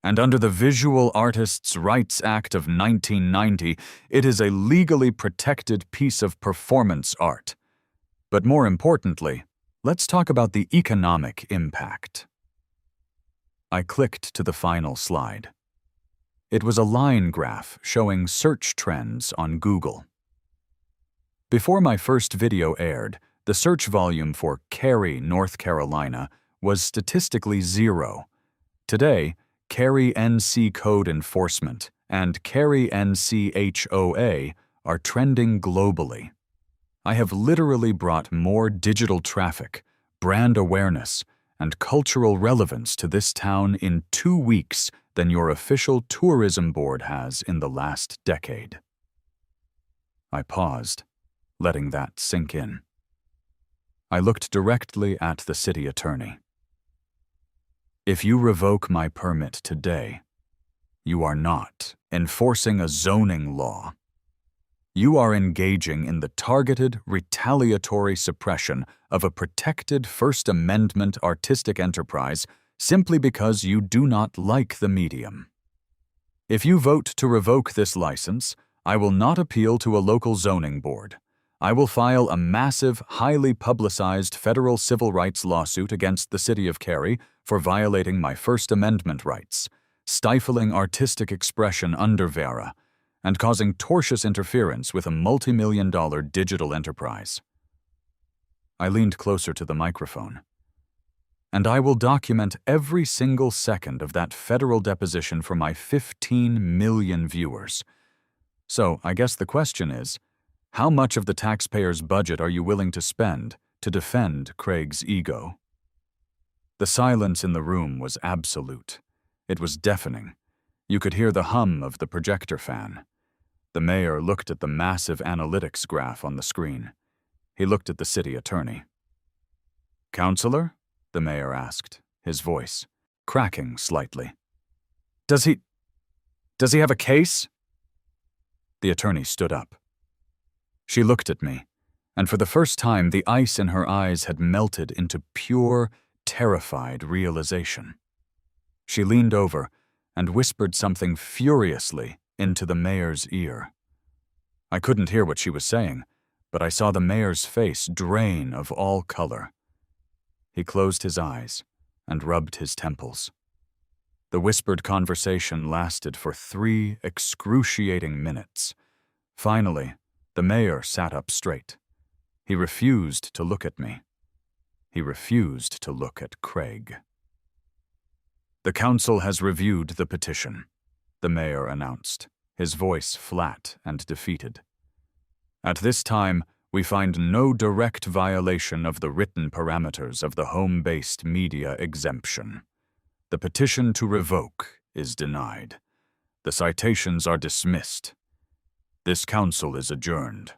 "And under the Visual Artists' Rights Act of 1990, it is a legally protected piece of performance art. But more importantly, let's talk about the economic impact." I clicked to the final slide. It was a line graph showing search trends on Google. Before my first video aired, the search volume for Cary, North Carolina was statistically 0. Today, Cary NC Code Enforcement and Cary NC HOA are trending globally. I have literally brought more digital traffic, brand awareness, and cultural relevance to this town in 2 weeks than your official tourism board has in the last decade." I paused, letting that sink in. I looked directly at the city attorney. "If you revoke my permit today, you are not enforcing a zoning law. You are engaging in the targeted, retaliatory suppression of a protected First Amendment artistic enterprise simply because you do not like the medium. If you vote to revoke this license, I will not appeal to a local zoning board. I will file a massive, highly publicized federal civil rights lawsuit against the city of Cary for violating my First Amendment rights, stifling artistic expression under VERA, and causing tortious interference with a multi-million-dollar digital enterprise." I leaned closer to the microphone. "And I will document every single second of that federal deposition for my 15 million viewers. So I guess the question is, how much of the taxpayers' budget are you willing to spend to defend Craig's ego?" The silence in the room was absolute. It was deafening. You could hear the hum of the projector fan. The mayor looked at the massive analytics graph on the screen. He looked at the city attorney. "Counselor?" the mayor asked, his voice cracking slightly. Does he have a case?" The attorney stood up. She looked at me, and for the first time the ice in her eyes had melted into pure, terrified realization. She leaned over and whispered something furiously into the mayor's ear. I couldn't hear what she was saying, but I saw the mayor's face drain of all color. He closed his eyes and rubbed his temples. The whispered conversation lasted for 3 excruciating minutes. Finally, the mayor sat up straight. He refused to look at me. He refused to look at Craig. "The council has reviewed the petition," the mayor announced, his voice flat and defeated. "At this time, we find no direct violation of the written parameters of the home-based media exemption. The petition to revoke is denied. The citations are dismissed. This council is adjourned."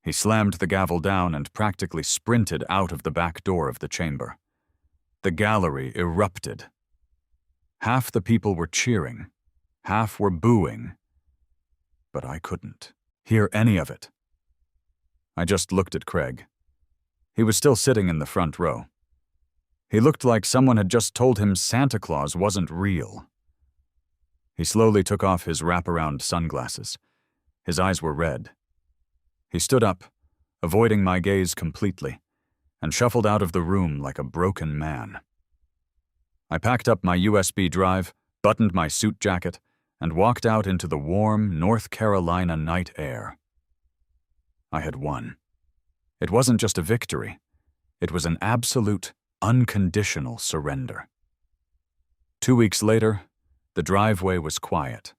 He slammed the gavel down and practically sprinted out of the back door of the chamber. The gallery erupted. Half the people were cheering, half were booing, but I couldn't hear any of it. I just looked at Craig. He was still sitting in the front row. He looked like someone had just told him Santa Claus wasn't real. He slowly took off his wraparound sunglasses. His eyes were red. He stood up, avoiding my gaze completely, and shuffled out of the room like a broken man. I packed up my USB drive, buttoned my suit jacket, and walked out into the warm North Carolina night air. I had won. It wasn't just a victory. It was an absolute, unconditional surrender. 2 weeks later, the driveway was quiet.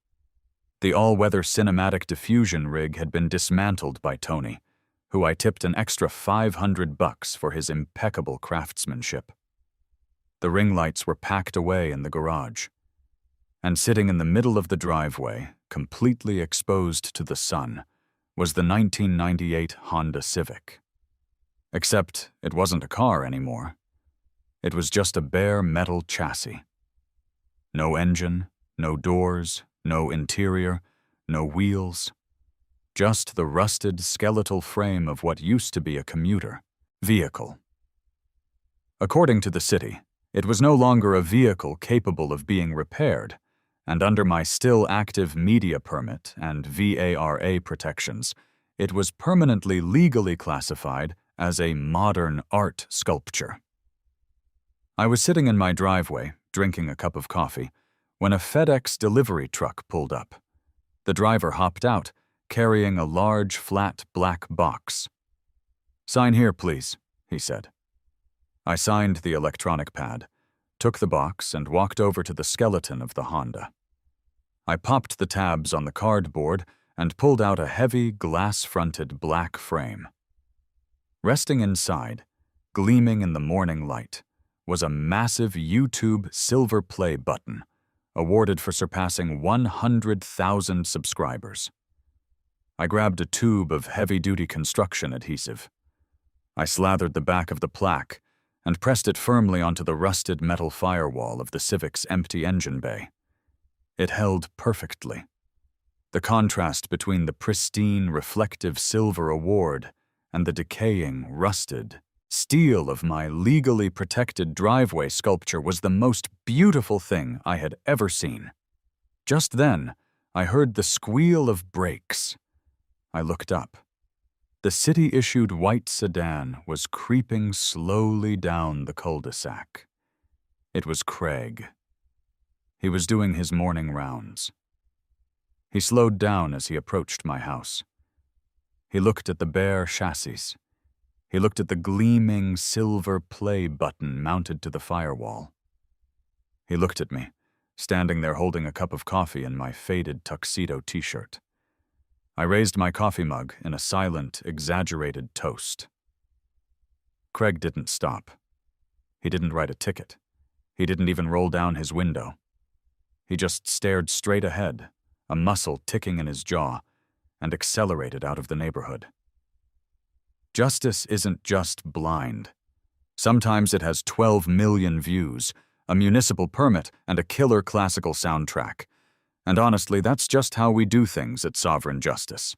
The all-weather cinematic diffusion rig had been dismantled by Tony, who I tipped an extra $500 for his impeccable craftsmanship. The ring lights were packed away in the garage. And sitting in the middle of the driveway, completely exposed to the sun, was the 1998 Honda Civic. Except it wasn't a car anymore. It was just a bare metal chassis. No engine, no doors, no interior, no wheels. Just the rusted skeletal frame of what used to be a commuter vehicle. According to the city, it was no longer a vehicle capable of being repaired, and under my still active media permit and VARA protections, it was permanently legally classified as a modern art sculpture. I was sitting in my driveway, drinking a cup of coffee, when a FedEx delivery truck pulled up. The driver hopped out, carrying a large, flat, black box. "Sign here, please," he said. I signed the electronic pad, took the box, and walked over to the skeleton of the Honda. I popped the tabs on the cardboard and pulled out a heavy, glass-fronted black frame. Resting inside, gleaming in the morning light, was a massive YouTube silver play button awarded for surpassing 100,000 subscribers. I grabbed a tube of heavy-duty construction adhesive. I slathered the back of the plaque and pressed it firmly onto the rusted metal firewall of the Civic's empty engine bay. It held perfectly. The contrast between the pristine, reflective silver award and the decaying, rusted steel of my legally protected driveway sculpture was the most beautiful thing I had ever seen. Just then, I heard the squeal of brakes. I looked up. The city-issued white sedan was creeping slowly down the cul-de-sac. It was Craig. He was doing his morning rounds. He slowed down as he approached my house. He looked at the bare chassis. He looked at the gleaming silver play button mounted to the firewall. He looked at me, standing there holding a cup of coffee in my faded tuxedo t-shirt. I raised my coffee mug in a silent, exaggerated toast. Craig didn't stop. He didn't write a ticket. He didn't even roll down his window. He just stared straight ahead, a muscle ticking in his jaw, and accelerated out of the neighborhood. Justice isn't just blind. Sometimes it has 12 million views, a municipal permit, and a killer classical soundtrack. And honestly, that's just how we do things at Sovereign Justice.